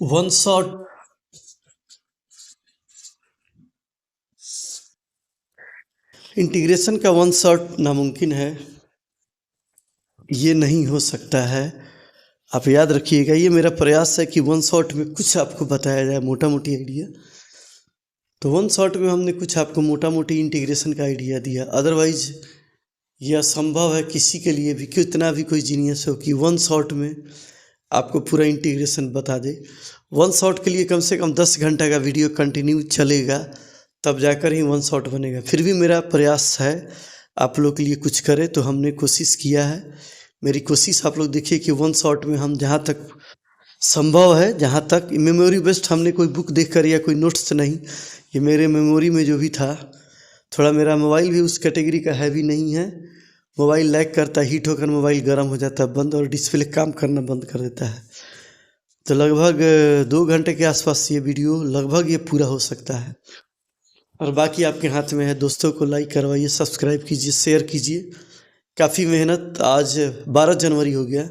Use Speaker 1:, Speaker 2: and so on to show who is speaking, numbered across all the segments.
Speaker 1: One shot integration का one shot नामुमकिन है, ये नहीं हो सकता है। आप याद रखिएगा, ये मेरा प्रयास है कि वन शॉट में कुछ आपको बताया जाए, मोटा मोटी आइडिया। तो वन शॉट में हमने कुछ आपको मोटा मोटी इंटीग्रेशन का आइडिया दिया। अदरवाइज यह असंभव है किसी के लिए भी, कितना भी कोई जीनियस हो, कि वन शॉट में आपको पूरा इंटीग्रेशन बता दे। वन शॉट के लिए कम से कम 10 घंटा का वीडियो कंटिन्यू चलेगा, तब जाकर ही वन शॉट बनेगा। फिर भी मेरा प्रयास है आप लोग के लिए कुछ करें, तो हमने कोशिश किया है। मेरी कोशिश आप लोग देखिए कि वन शॉट में हम जहाँ तक संभव है, जहाँ तक मेमोरी बेस्ड, हमने कोई बुक देखकर या कोई नोट्स नहीं, ये मेरे मेमोरी में जो भी था। थोड़ा मेरा मोबाइल भी उस कैटेगरी का हैवी नहीं है, मोबाइल लैग करता है, हीट होकर मोबाइल गर्म हो जाता है बंद, और डिस्प्ले काम करना बंद कर देता है। तो लगभग 2 घंटे के आसपास ये वीडियो लगभग ये पूरा हो सकता है, और बाकी आपके हाथ में है। दोस्तों को लाइक करवाइए, सब्सक्राइब कीजिए, शेयर कीजिए। काफ़ी मेहनत, आज 12 जनवरी हो गया।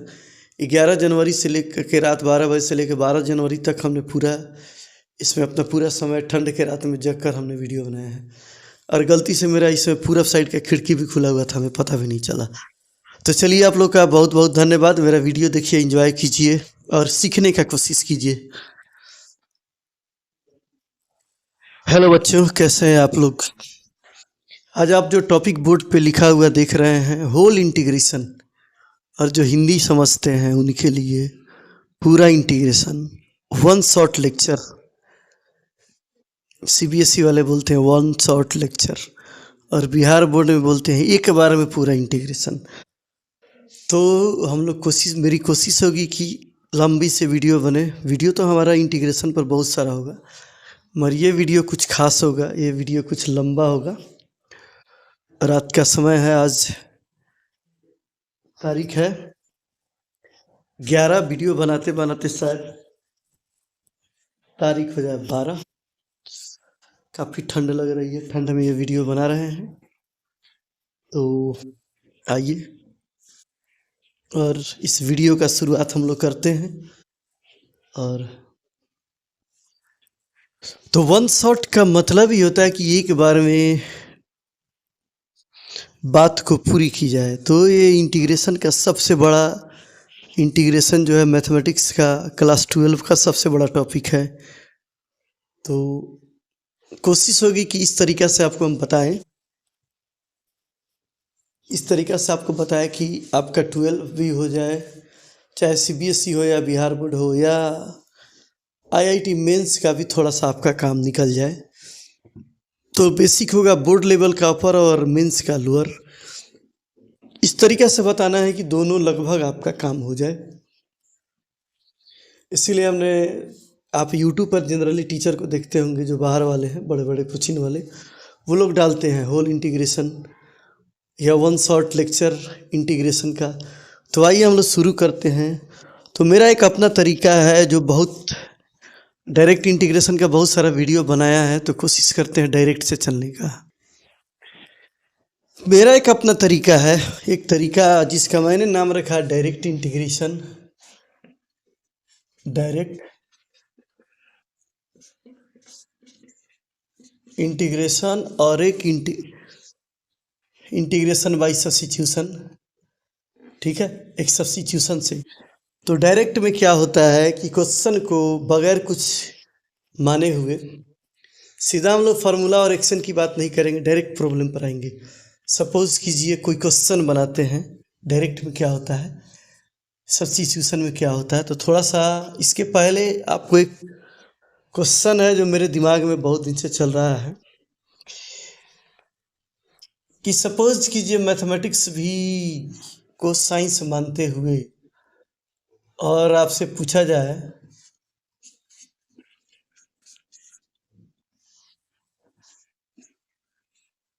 Speaker 1: 11 जनवरी से लेकर के रात 12 बजे से लेकर 12 जनवरी तक हमने पूरा इसमें अपना पूरा समय ठंड के रात में जग कर हमने वीडियो बनाया है। और गलती से मेरा इसमें पूरब साइड का खिड़की भी खुला हुआ था, हमें पता भी नहीं चला। तो चलिए, आप लोग का बहुत बहुत धन्यवाद। मेरा वीडियो देखिए, एंजॉय कीजिए और सीखने का कोशिश कीजिए। हेलो बच्चों, कैसे हैं आप लोग? आज आप जो टॉपिक बोर्ड पे लिखा हुआ देख रहे हैं, होल इंटीग्रेशन, और जो हिंदी समझते हैं उनके लिए पूरा integration, one shot lecture. CBSE वाले बोलते हैं वन शॉट लेक्चर, और बिहार बोर्ड में बोलते हैं एक बार में पूरा इंटीग्रेशन। तो हम लोग मेरी कोशिश होगी कि लंबी से वीडियो बने। वीडियो तो हमारा इंटीग्रेशन पर बहुत सारा होगा, मगर ये वीडियो कुछ खास होगा, ये वीडियो कुछ लंबा होगा। रात का समय है, आज तारीख है 11। वीडियो बनाते बनाते शायद तारीख हो जाए 12। काफ़ी ठंड लग रही है, ठंड में ये वीडियो बना रहे हैं। तो आइए, और इस वीडियो का शुरुआत हम लोग करते हैं। और तो वन शॉट का मतलब ही होता है कि एक बार में बात को पूरी की जाए। तो ये इंटीग्रेशन का सबसे बड़ा, इंटीग्रेशन जो है मैथमेटिक्स का क्लास 12 का सबसे बड़ा टॉपिक है। तो कोशिश होगी कि इस तरीक़ा से आपको हम बताएं, इस तरीक़ा से आपको बताएं कि आपका 12 भी हो जाए, चाहे सीबीएसई हो या बिहार बोर्ड हो या आईआईटी मेंस का भी थोड़ा सा आपका काम निकल जाए। तो बेसिक होगा बोर्ड लेवल का अपर और मेंस का लोअर। इस तरीक़ा से बताना है कि दोनों लगभग आपका काम हो जाए। इसीलिए हमने, आप यूट्यूब पर जनरली टीचर को देखते होंगे जो बाहर वाले हैं, बड़े बड़े कोचिंग वाले, वो लोग डालते हैं होल इंटीग्रेशन या वन शॉट लेक्चर इंटीग्रेशन का। तो आइए हम लोग शुरू करते हैं। तो मेरा एक अपना तरीका है जो बहुत डायरेक्ट इंटीग्रेशन का बहुत सारा वीडियो बनाया है, तो कोशिश करते हैं डायरेक्ट से चलने का। मेरा एक अपना तरीका है, एक तरीका जिसका मैंने नाम रखा है डायरेक्ट इंटीग्रेशन। डायरेक्ट इंटीग्रेशन और एक इंटीग्रेशन बाय सब्स्टिट्यूशन, ठीक है, एक सब्स्टिट्यूशन से। तो डायरेक्ट में क्या होता है कि क्वेश्चन को बगैर कुछ माने हुए सीधा हम लोग फार्मूला और एक्शन की बात नहीं करेंगे, डायरेक्ट प्रॉब्लम पर आएंगे। सपोज कीजिए कोई क्वेश्चन बनाते हैं, डायरेक्ट में क्या होता है, सब्स्टिट्यूशन में क्या होता है। तो थोड़ा सा इसके पहले आपको एक क्वेश्चन है जो मेरे दिमाग में बहुत दिन से चल रहा है, कि सपोज कीजिए मैथमेटिक्स भी को साइंस मानते हुए और आपसे पूछा जाए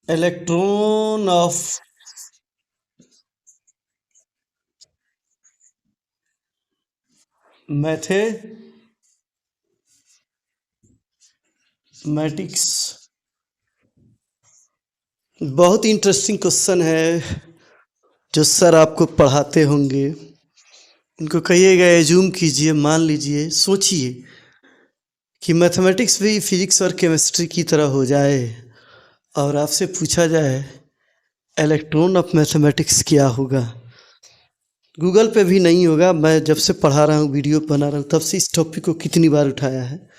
Speaker 1: इलेक्ट्रॉन ऑफ मैथमेटिक्स। बहुत इंटरेस्टिंग क्वेश्चन है जो सर आपको पढ़ाते होंगे। उनको कहिएगा एज्यूम कीजिए, मान लीजिए, सोचिए कि मैथमेटिक्स भी फिजिक्स और केमिस्ट्री की तरह हो जाए और आपसे पूछा जाए इलेक्ट्रॉन ऑफ मैथमेटिक्स क्या होगा। गूगल पे भी नहीं होगा। मैं जब से पढ़ा रहा हूँ, वीडियो बना रहा हूँ, तब से इस टॉपिक को कितनी बार उठाया है।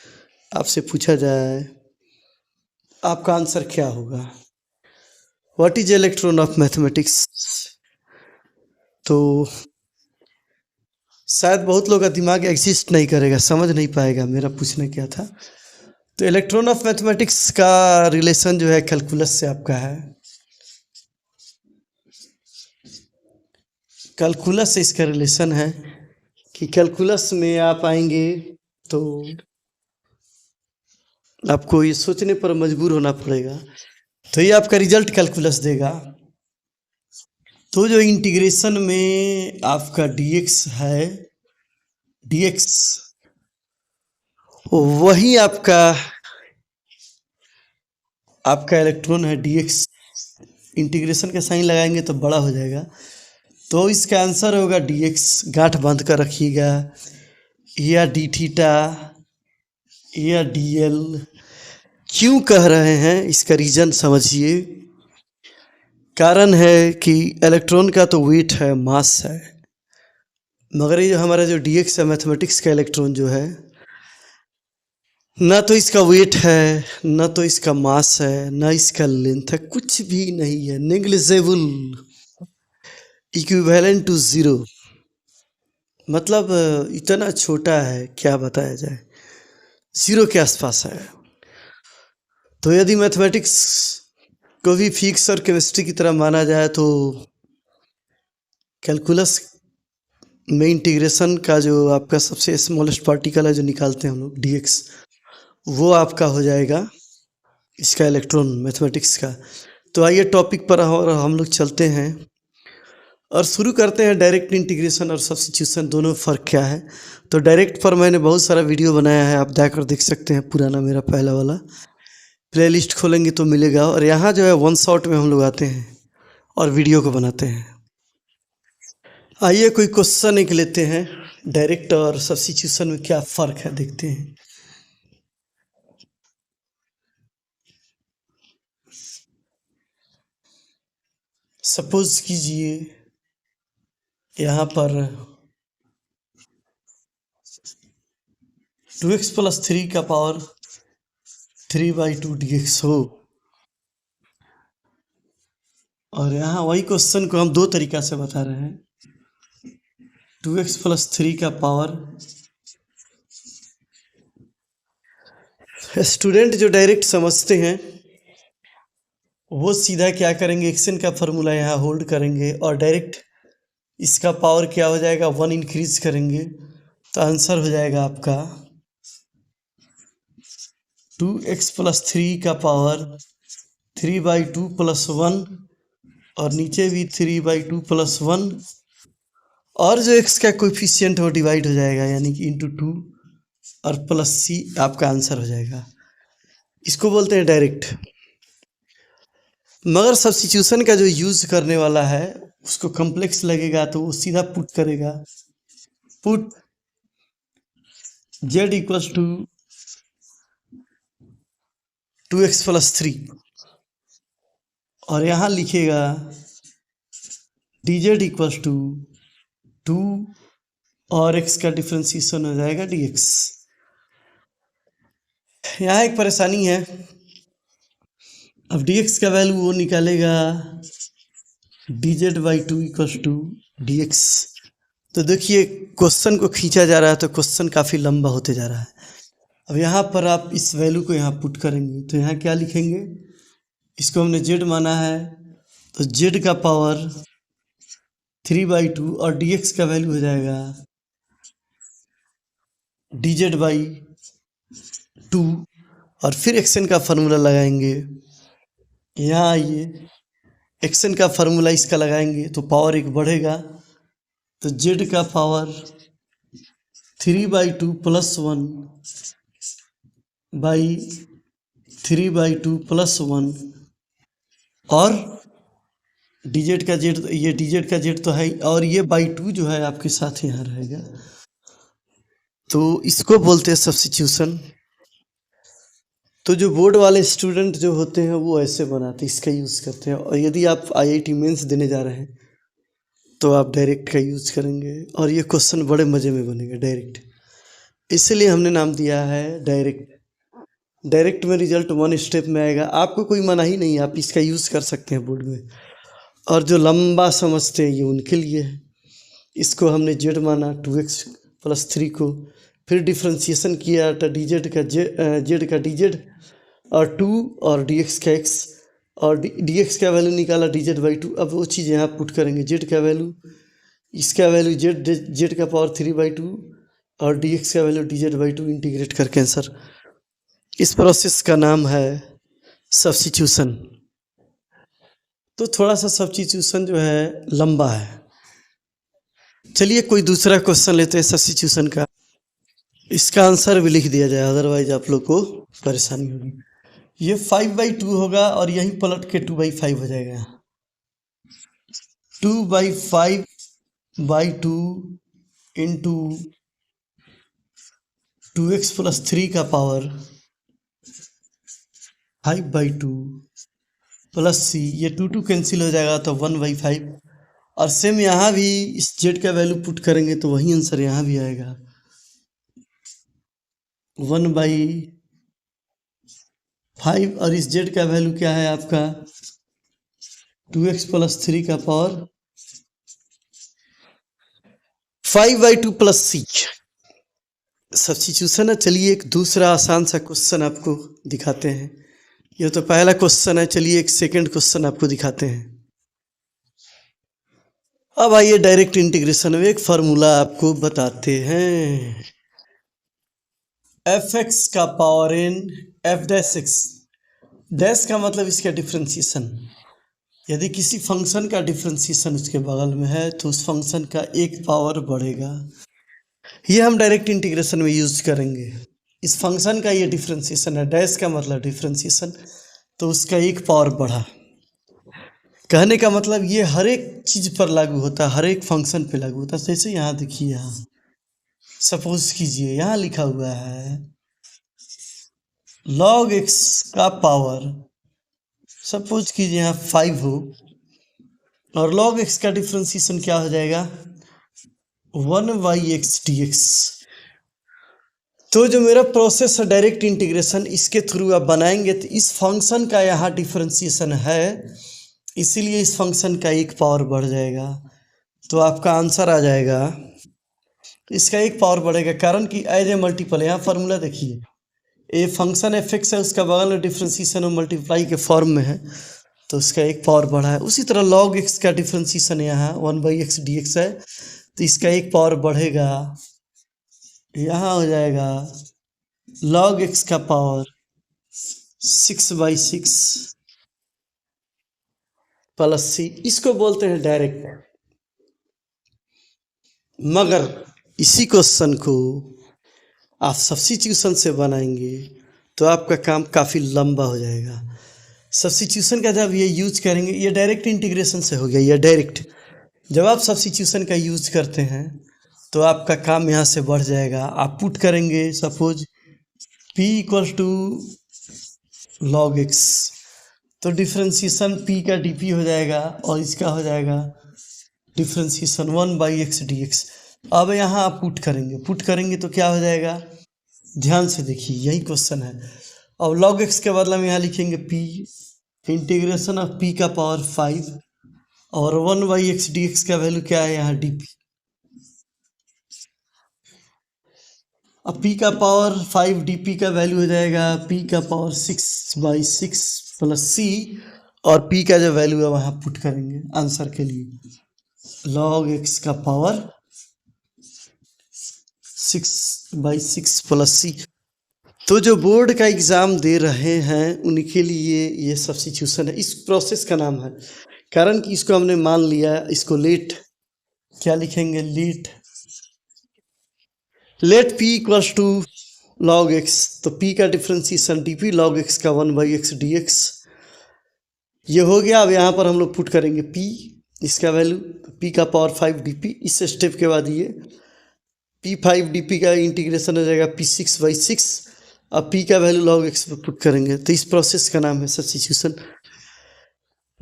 Speaker 1: आपसे पूछा जाए आपका आंसर क्या होगा, what is electron of mathematics, तो शायद बहुत लोग का दिमाग एग्जिस्ट नहीं करेगा, समझ नहीं पाएगा मेरा पूछना क्या था। तो इलेक्ट्रॉन ऑफ मैथमेटिक्स का रिलेशन जो है कैलकुलस से आपका है। कैलकुलस से इसका रिलेशन है कि कैलकुलस में आप आएंगे तो आपको ये सोचने पर मजबूर होना पड़ेगा। तो ये आपका रिजल्ट कैलकुलस देगा। तो जो इंटीग्रेशन में आपका dx है, dx वही आपका आपका इलेक्ट्रॉन है dx। इंटीग्रेशन का साइन लगाएंगे तो बड़ा हो जाएगा। तो इसका आंसर होगा dx। गांठ बांध कर रखिएगा, या डी थीटा या dl। क्यों कह रहे हैं इसका रीजन समझिए। कारण है कि इलेक्ट्रॉन का तो वेट है, मास है, मगर ये जो हमारा जो dx है मैथमेटिक्स का इलेक्ट्रॉन जो है, ना तो इसका वेट है, ना तो इसका मास है, ना इसका लेंथ है, कुछ भी नहीं है, नेग्लिजिबल, इक्विवेलेंट टू जीरो। मतलब इतना छोटा है क्या बताया जाए, जीरो के आसपास है। तो यदि मैथमेटिक्स को भी फिजिक्स और केमिस्ट्री की तरह माना जाए तो कैलकुलस में इंटीग्रेशन का जो आपका सबसे स्मॉलेस्ट पार्टिकल है जो निकालते हैं हम लोग dx, वो आपका हो जाएगा इसका इलेक्ट्रॉन मैथमेटिक्स का। तो आइए टॉपिक पर हम लोग चलते हैं और शुरू करते हैं। डायरेक्ट इंटीग्रेशन और सब्स्टिट्यूशन दोनों में फ़र्क क्या है। तो डायरेक्ट पर मैंने बहुत सारा वीडियो बनाया है, आप जाकर देख सकते हैं, पुराना मेरा पहला वाला प्लेलिस्ट खोलेंगे तो मिलेगा। और यहाँ जो है वन शॉट में हम लोग आते हैं और वीडियो को बनाते हैं। आइए कोई क्वेश्चन एक लेते हैं, डायरेक्ट और सब्स्टिट्यूशन में क्या फ़र्क है देखते हैं। सपोज कीजिए यहाँ पर 2x + 3 का पावर 3/2 dx हो, और यहाँ वही क्वेश्चन को हम दो तरीका से बता रहे हैं। 2x + 3 का पावर, स्टूडेंट जो डायरेक्ट समझते हैं वो सीधा क्या करेंगे, एक्शन का फॉर्मूला यहाँ होल्ड करेंगे और डायरेक्ट इसका पावर क्या हो जाएगा, 1 इंक्रीज करेंगे। तो आंसर हो जाएगा आपका 2x + 3 का पावर 3/2 + 1, और नीचे भी 3/2 + 1, और जो x का कोएफिशिएंट वो डिवाइड हो जाएगा, यानी कि इंटू 2 और प्लस c आपका आंसर हो जाएगा। इसको बोलते हैं डायरेक्ट। मगर सब्स्टिट्यूशन का जो यूज करने वाला है उसको कॉम्प्लेक्स लगेगा तो वो सीधा पुट करेगा, पुट z = 2x + 3, और यहाँ लिखेगा dz = 2 और x का डिफ्रेंसिएशन हो जाएगा dx। यहाँ एक परेशानी है, अब dx का वैल्यू वो निकालेगा dz/2 = dx। तो देखिए क्वेश्चन को खींचा जा रहा है तो क्वेश्चन काफ़ी लंबा होते जा रहा है। अब यहाँ पर आप इस वैल्यू को यहाँ पुट करेंगे तो यहाँ क्या लिखेंगे, इसको हमने z माना है तो z का पावर 3/2 और dx का वैल्यू हो जाएगा dz/2, और फिर एक्शन का फार्मूला लगाएंगे। यहाँ आइए, एक्शन का फार्मूला इसका लगाएंगे तो पावर एक बढ़ेगा, तो z का पावर 3/2 + 1 बाई 3/2 + 1, और dz का z, ये dz का z तो है, और ये /2 जो है आपके साथ यहाँ रहेगा। तो इसको बोलते हैं सब्स्टिट्यूशन। तो जो बोर्ड वाले स्टूडेंट जो होते हैं वो ऐसे बनाते हैं, इसका यूज़ करते हैं। और यदि आप IIT मेंस देने जा रहे हैं तो आप डायरेक्ट का यूज़ करेंगे और ये क्वेश्चन बड़े मज़े में बनेगा डायरेक्ट, इसलिए हमने नाम दिया है डायरेक्ट। डायरेक्ट में रिजल्ट 1 स्टेप में आएगा, आपको कोई मना ही नहीं, आप इसका यूज़ कर सकते हैं बोर्ड में। और जो लंबा समझते हैं ये उनके लिए है। इसको हमने जेड माना 2x + 3 को, फिर डिफ्रेंशिएशन किया तो जेड का dz और 2 और dx का x और dx का वैल्यू निकाला dz/2। अब वो चीज़ यहाँ पुट करेंगे, जेड का वैल्यू, इसका वैल्यू जेड का पावर 3/2 और dx का वैल्यू dz/2 इंटीग्रेट करके आंसर। इस प्रोसेस का नाम है सब्स्टिट्यूशन। तो थोड़ा सा सब्स्टिट्यूशन जो है लंबा है। चलिए कोई दूसरा क्वेश्चन लेते हैं सब्स्टिट्यूशन का, इसका आंसर भी लिख दिया जाए, अदरवाइज आप लोग को परेशानी होगी। ये 5/2 होगा और यहीं पलट के 2/5 हो जाएगा। 2/5/2 इंटू 2x + 3 का पावर 5/2 प्लस c, ये 2 कैंसिल हो जाएगा तो 1/5। और सेम यहाँ भी इस जेड का वैल्यू पुट करेंगे तो वही आंसर यहाँ भी आएगा, 1/5। और इस जेड का वैल्यू क्या है आपका 2x + 3 का पावर 5/2 प्लस c। सब्स्टिट्यूशन है। चलिए एक दूसरा आसान सा क्वेश्चन आपको दिखाते हैं। यह तो पहला क्वेश्चन है, चलिए एक सेकंड क्वेश्चन आपको दिखाते हैं। अब आइए डायरेक्ट इंटीग्रेशन में एक फार्मूला आपको बताते हैं। fx का पावर n f'(x), डैश का मतलब इसका डिफ्रेंशिएशन। यदि किसी फंक्शन का डिफ्रेंशिएशन उसके बगल में है तो उस फंक्शन का एक पावर बढ़ेगा। ये हम डायरेक्ट इंटीग्रेशन में यूज करेंगे। इस फंक्शन का ये डिफ्रेंशिएशन है, डैश का मतलब डिफ्रेंशिएशन, तो उसका एक पावर बढ़ा। कहने का मतलब ये हर एक चीज़ पर लागू होता है, हर एक फंक्शन पे लागू होता है। जैसे यहाँ देखिए, यहाँ सपोज कीजिए यहाँ लिखा हुआ है log x का पावर, सपोज कीजिए यहाँ 5 हो और log x का डिफ्रेंशिएशन क्या हो जाएगा 1/x dx। तो जो मेरा प्रोसेस है डायरेक्ट इंटीग्रेशन, इसके थ्रू आप बनाएंगे तो इस फंक्शन का यहाँ डिफ्रेंशिएशन है, इसीलिए इस फंक्शन का एक पावर बढ़ जाएगा। तो आपका आंसर आ जाएगा, इसका एक पावर बढ़ेगा, कारण कि एज ए मल्टीपल। यहाँ फार्मूला देखिए, ए फंक्शन fx है, उसका बगल में डिफ्रेंशिएशन और मल्टीप्लाई के फॉर्म में है, तो उसका एक पावर बढ़ा है। उसी तरह log x का डिफ्रेंशिएशन यहाँ 1/x dx है, तो इसका एक पावर बढ़ेगा, यहाँ हो जाएगा log x का पावर 6/6 प्लस c। इसको बोलते हैं डायरेक्ट। मगर इसी क्वेश्चन को आप सब्स्टिट्यूशन से बनाएंगे तो आपका काम काफ़ी लंबा हो जाएगा। सब्स्टिट्यूशन का जब ये यूज करेंगे, ये डायरेक्ट इंटीग्रेशन से हो गया, ये डायरेक्ट। जब आप सब्स्टिट्यूशन का यूज करते हैं तो आपका काम यहाँ से बढ़ जाएगा। आप पुट करेंगे सपोज p = log x, तो डिफ्रेंशिएशन p का dp हो जाएगा और इसका हो जाएगा डिफ्रेंशिएशन 1/x dx। अब यहाँ आप पुट करेंगे तो क्या हो जाएगा, ध्यान से देखिए, यही क्वेश्चन है। अब log x के बदला में यहाँ लिखेंगे p, इंटीग्रेशन ऑफ p का पावर 5 और 1/x dx का वैल्यू क्या है यहाँ dp। अब p का पावर 5 dp का वैल्यू हो जाएगा p का पावर 6/6 प्लस c, और p का जो वैल्यू है वहाँ पुट करेंगे आंसर के लिए, log x का पावर 6/6 प्लस c। तो जो बोर्ड का एग्ज़ाम दे रहे हैं उनके लिए ये सब्स्टिट्यूशन है। इस प्रोसेस का नाम है, कारण कि इसको हमने मान लिया, इसको लेट क्या लिखेंगे, लेट p = log x, तो p का डिफ्रेंशिएशन dp log x का 1/x dx ये हो गया। अब यहाँ पर हम लोग पुट करेंगे p, इसका वैल्यू p का पावर 5 dp। इस स्टेप के बाद ये p5 dp का इंटीग्रेशन हो जाएगा p6/6 अब p का वैल्यू log x पे पुट करेंगे, तो इस प्रोसेस का नाम है सब्स्टिट्यूशन।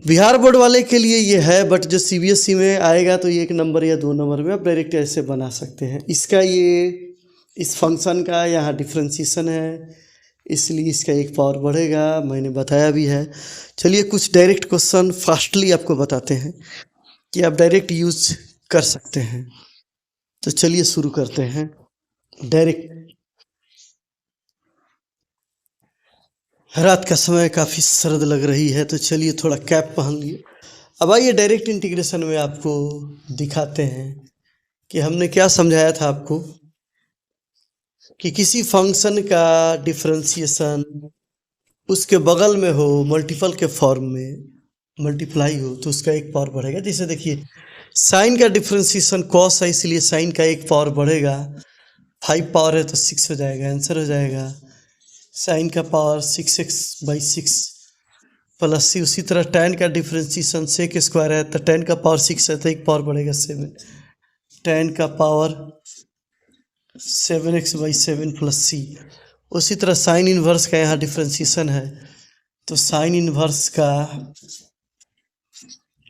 Speaker 1: बिहार बोर्ड वाले के लिए ये है, बट जो सीबीएसई में आएगा तो ये 1 नंबर या 2 नंबर में आप डायरेक्ट ऐसे बना सकते हैं। इसका ये इस फंक्शन का यहाँ डिफ्रेंशिएशन है, इसलिए इसका 1 पावर बढ़ेगा, मैंने बताया भी है। चलिए कुछ डायरेक्ट क्वेश्चन फास्टली आपको बताते हैं कि आप डायरेक्ट यूज कर सकते हैं। तो चलिए शुरू करते हैं डायरेक्ट। रात का समय काफ़ी सर्द लग रही है, तो चलिए थोड़ा कैप पहन लिए। अब आइए डायरेक्ट इंटीग्रेशन में आपको दिखाते हैं कि हमने क्या समझाया था आपको कि किसी फंक्शन का डिफरेंशिएशन उसके बगल में हो, मल्टीपल के फॉर्म में मल्टीप्लाई हो, तो उसका 1 पावर बढ़ेगा। जैसे देखिए साइन का डिफरेंशिएशन कॉस है, इसलिए साइन का 1 पावर बढ़ेगा। 5 पावर है तो 6 हो जाएगा, आंसर हो जाएगा साइन का पावर 6x/6 प्लस सी। उसी तरह tan का डिफरेंशिएशन सेक स्क्वायर है, तो tan का पावर 6 है तो 1 पावर बढ़ेगा 7। tan का पावर 7x/7 प्लस सी। उसी तरह साइन इनवर्स का यहाँ डिफरेंशिएशन है, तो साइन इनवर्स का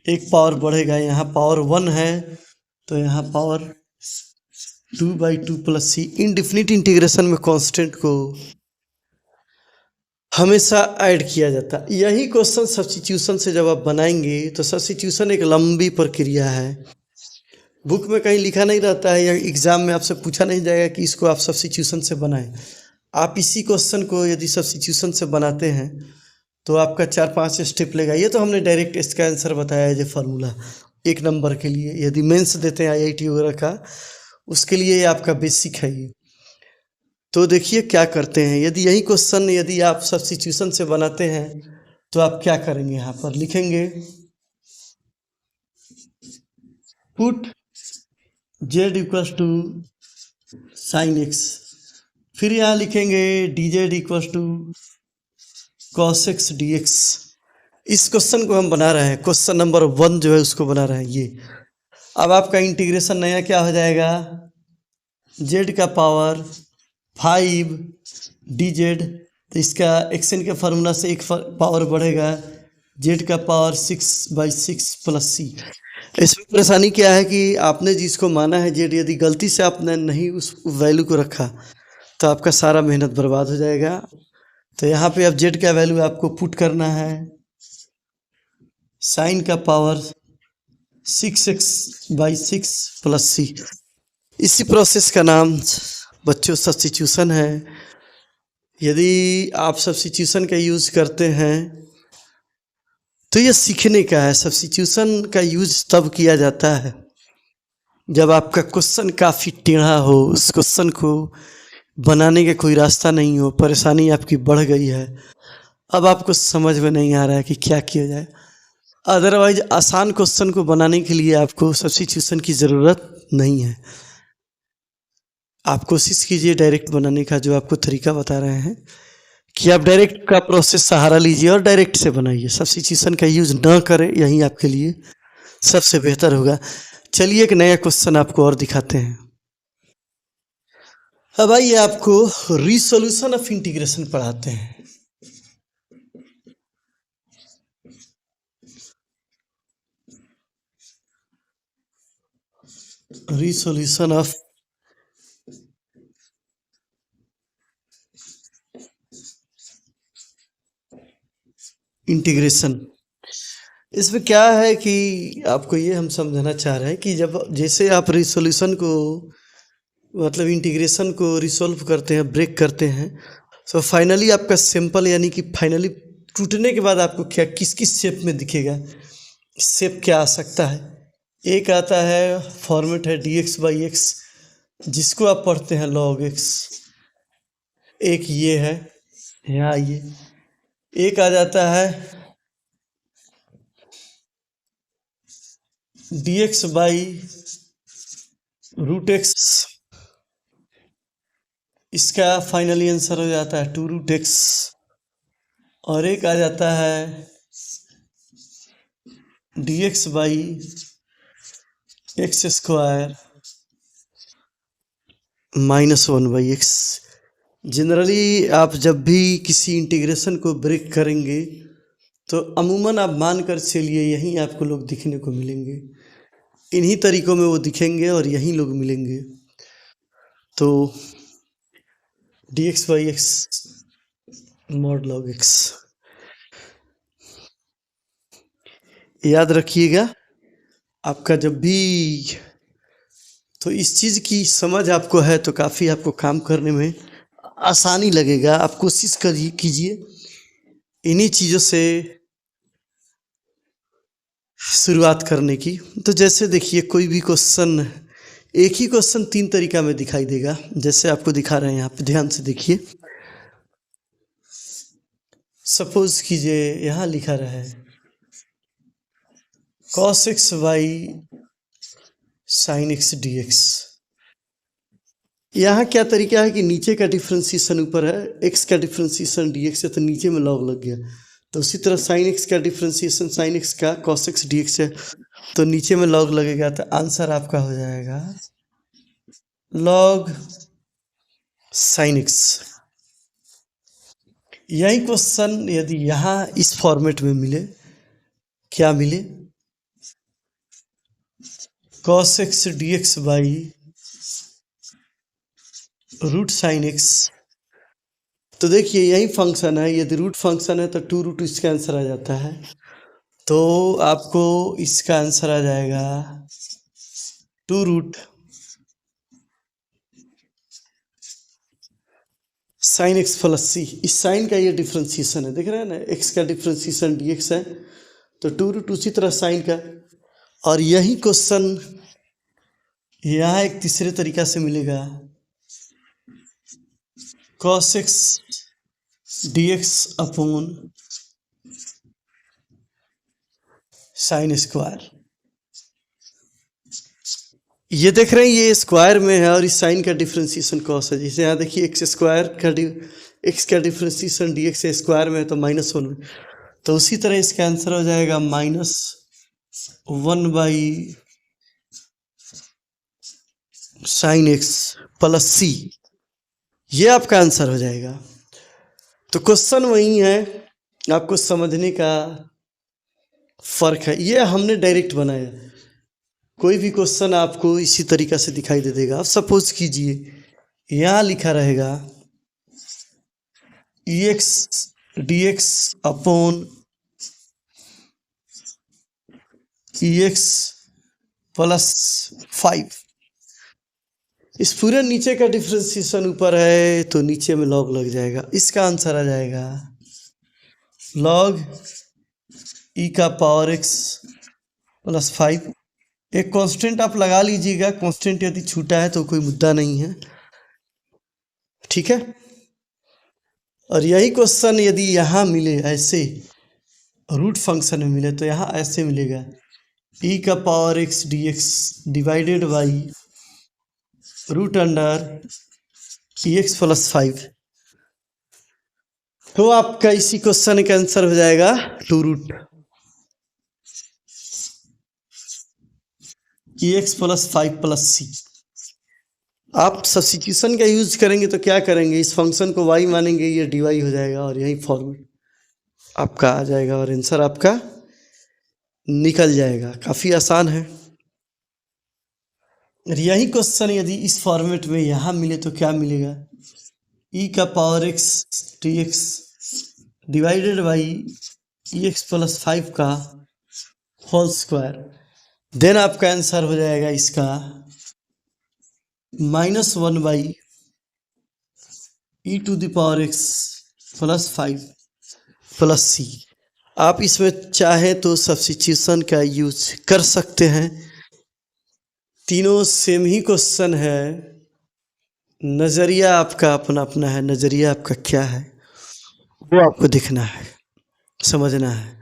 Speaker 1: 1 पावर बढ़ेगा, यहाँ पावर 1 है तो यहाँ पावर 2/2 प्लस सी। इनडिफिनिट इंटीग्रेशन में कांस्टेंट को हमेशा ऐड किया जाता है। यही क्वेश्चन सब्स्टिट्यूशन से जब आप बनाएंगे तो सब्स्टिट्यूशन एक लंबी प्रक्रिया है, बुक में कहीं लिखा नहीं रहता है या एग्जाम में आपसे पूछा नहीं जाएगा कि इसको आप सब्स्टिट्यूशन से बनाएं। आप इसी क्वेश्चन को यदि सब्स्टिट्यूशन से बनाते हैं तो आपका 4-5 स्टेप लेगा। ये तो हमने डायरेक्ट इसका आंसर बताया है, जो फार्मूला 1 नंबर के लिए यदि मेंस देते हैं आईआईटी वगैरह का, उसके लिए ये आपका बेसिक है ये। तो देखिए क्या करते हैं, यदि यही क्वेश्चन यदि आप सब्स्टिट्यूशन से बनाते हैं तो आप क्या करेंगे, यहाँ पर लिखेंगे put z equals to sine x, फिर यहाँ लिखेंगे dz equals to cos x d x. इस क्वेश्चन को हम बना रहे हैं, क्वेश्चन नंबर 1 जो है उसको बना रहे हैं ये। अब आपका इंटीग्रेशन नया क्या हो जाएगा, z का पावर 5 dz, तो इसका एक्सन के फार्मूला से 1 पावर बढ़ेगा, z का पावर 6/6 प्लस सी। इसमें परेशानी क्या है कि आपने जिसको माना है z, यदि गलती से आपने नहीं उस वैल्यू को रखा तो आपका सारा मेहनत बर्बाद हो जाएगा। तो यहाँ पे अब z का वैल्यू आपको पुट करना है, साइन का पावर 6x/6 प्लस सी। इसी प्रोसेस का नाम बच्चों सब्स्टिट्यूशन है। यदि आप सब्स्टिट्यूशन का यूज़ करते हैं तो ये सीखने का है। सब्स्टिट्यूशन का यूज़ तब किया जाता है जब आपका क्वेश्चन काफ़ी टेढ़ा हो, उस क्वेश्चन को बनाने का कोई रास्ता नहीं हो, परेशानी आपकी बढ़ गई है, अब आपको समझ में नहीं आ रहा है कि क्या किया जाए। अदरवाइज आसान क्वेश्चन को बनाने के लिए आपको सब्स्टिट्यूशन की ज़रूरत नहीं है। आप कोशिश कीजिए डायरेक्ट बनाने का, जो आपको तरीका बता रहे हैं कि आप डायरेक्ट का प्रोसेस सहारा लीजिए और डायरेक्ट से बनाइए, सब्स्टिट्यूशन का यूज़ ना करें, यही आपके लिए सबसे बेहतर होगा। चलिए एक नया क्वेश्चन आपको और दिखाते हैं। अब आइए आपको रिसोल्यूशन ऑफ इंटीग्रेशन पढ़ाते हैं। Resolution of integration. इसमें क्या है कि आपको ये हम समझाना चाह रहे हैं कि जब जैसे आप रिसोल्यूशन को मतलब इंटीग्रेशन को रिसोल्व करते हैं, ब्रेक करते हैं, तो फाइनली आपका सिंपल यानी कि फाइनली टूटने के बाद आपको क्या किस किस शेप में दिखेगा, शेप क्या आ सकता है। एक आता है फॉर्मेट है dx/x, जिसको आप पढ़ते हैं log x। एक ये है, यहाँ आइए, एक आ जाता है dx/√x, इसका फाइनली आंसर हो जाता है 2√x। और एक आ जाता है dx/x² -1/x। जनरली आप जब भी किसी इंटीग्रेशन को ब्रेक करेंगे तो अमूमन आप मान कर चलिए यहीं आपको लोग दिखने को मिलेंगे, इन्हीं तरीकों में वो दिखेंगे और यहीं लोग मिलेंगे। तो D x by x mod log x याद रखिएगा। आपका जब भी तो इस चीज़ की समझ आपको है तो काफ़ी आपको काम करने में आसानी लगेगा। आप कोशिश करिए कीजिए इन्हीं चीज़ों से शुरुआत करने की। तो जैसे देखिए कोई भी क्वेश्चन, एक ही क्वेश्चन 3 तरीका में दिखाई देगा, जैसे आपको दिखा रहे हैं यहाँ पे, ध्यान से देखिए। सपोज कीजिए यहाँ लिखा रहा है cos x by sin x dx। यहाँ क्या तरीका है कि नीचे का डिफ्रेंसिएशन ऊपर है, x का डिफ्रेंसिएशन dx है तो नीचे में लॉग लग गया। तो उसी तरह sin x का डिफ्रेंसिएशन sin x का cos x dx है तो नीचे में लॉग लगेगा। तो आंसर आपका हो जाएगा log sin x। यही क्वेश्चन यदि यहाँ इस फॉर्मेट में मिले, क्या मिले, cos x dx by root sine x. तो देखिए यही फंक्शन है, यदि रूट फंक्शन है तो 2 रूट इसका आंसर आ जाता है। तो आपको इसका आंसर आ जाएगा 2 रूट साइन एक्स प्लस सी। इस साइन का ये डिफ्रेंसिएशन है, देख रहे हैं ना, एक्स का डिफ्रेंसिएशन डी एक्स है तो 2 रूट उसी तरह साइन का। और यही क्वेश्चन यहाँ एक तीसरे तरीका से मिलेगा, cos x dx upon sine square. ये देख रहे हैं ये स्क्वायर में है और इस साइन का डिफ्रेंसिएशन कॉस है। जैसे यहाँ देखिए एक्स का डिफ्रेंसिएशन डी एक्स स्क्वायर में है तो -1 में, तो उसी तरह इसका आंसर हो जाएगा -1 by sine x plus c. ये आपका आंसर हो जाएगा। तो क्वेश्चन वही है, आपको समझने का फर्क है। ये हमने डायरेक्ट बनाया, कोई भी क्वेश्चन आपको इसी तरीका से दिखाई दे देगा। अब सपोज कीजिए यहाँ लिखा रहेगा x d x upon x plus 5। इस पूरे नीचे का डिफ्रेंसिएशन ऊपर है तो नीचे में लॉग लग जाएगा। इसका आंसर आ जाएगा लॉग ई का पावर एक्स प्लस 5। एक कांस्टेंट आप लगा लीजिएगा, कांस्टेंट यदि छूटा है तो कोई मुद्दा नहीं है, ठीक है। और यही क्वेश्चन यदि यहाँ मिले ऐसे रूट फंक्शन में मिले तो यहाँ ऐसे मिलेगा ई का power x d x divided by root under e x plus 5। तो आपका इसी क्वेश्चन का आंसर हो जाएगा 2 रूट ई एक्स प्लस 5 प्लस सी। आप सब्स्टिट्यूशन का यूज करेंगे तो क्या करेंगे, इस फंक्शन को y मानेंगे, ये dy हो जाएगा और यही फॉर्मूला आपका आ जाएगा और आंसर आपका निकल जाएगा। काफ़ी आसान है। यही क्वेश्चन यदि इस फॉर्मेट में यहाँ मिले तो क्या मिलेगा, ई का power x d x divided by e x plus 5 का होल स्क्वायर। देन आपका आंसर हो जाएगा इसका -1 by e to the power x plus 5 plus c. आप इसमें चाहे तो सब्स्टिट्यूशन का यूज कर सकते हैं। तीनों सेम ही क्वेश्चन है, नज़रिया आपका अपना अपना है। नज़रिया आपका क्या है वो आपको देखना है, समझना है।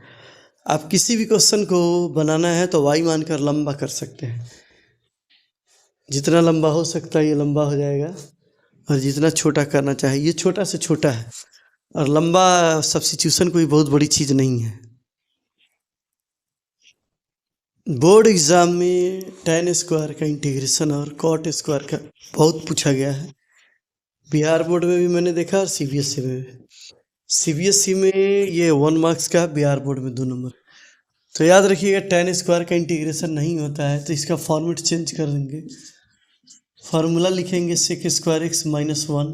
Speaker 1: आप किसी भी क्वेश्चन को बनाना है तो y मानकर लंबा कर सकते हैं। जितना लंबा हो सकता है ये लंबा हो जाएगा और जितना छोटा करना चाहे, ये छोटा से छोटा है और लंबा सब्स्टिट्यूशन कोई बहुत बड़ी चीज़ नहीं है। बोर्ड एग्ज़ाम में tan स्क्वायर का इंटीग्रेशन और cot स्क्वायर का बहुत पूछा गया है। बिहार बोर्ड में भी मैंने देखा और सीबीएसई में भी। सीबीएसई में ये 1 मार्क्स का, बिहार बोर्ड में 2 नंबर। तो याद रखिएगा, tan स्क्वायर का इंटीग्रेशन नहीं होता है, तो इसका फॉर्मेट चेंज कर देंगे। फार्मूला लिखेंगे sec square x minus 1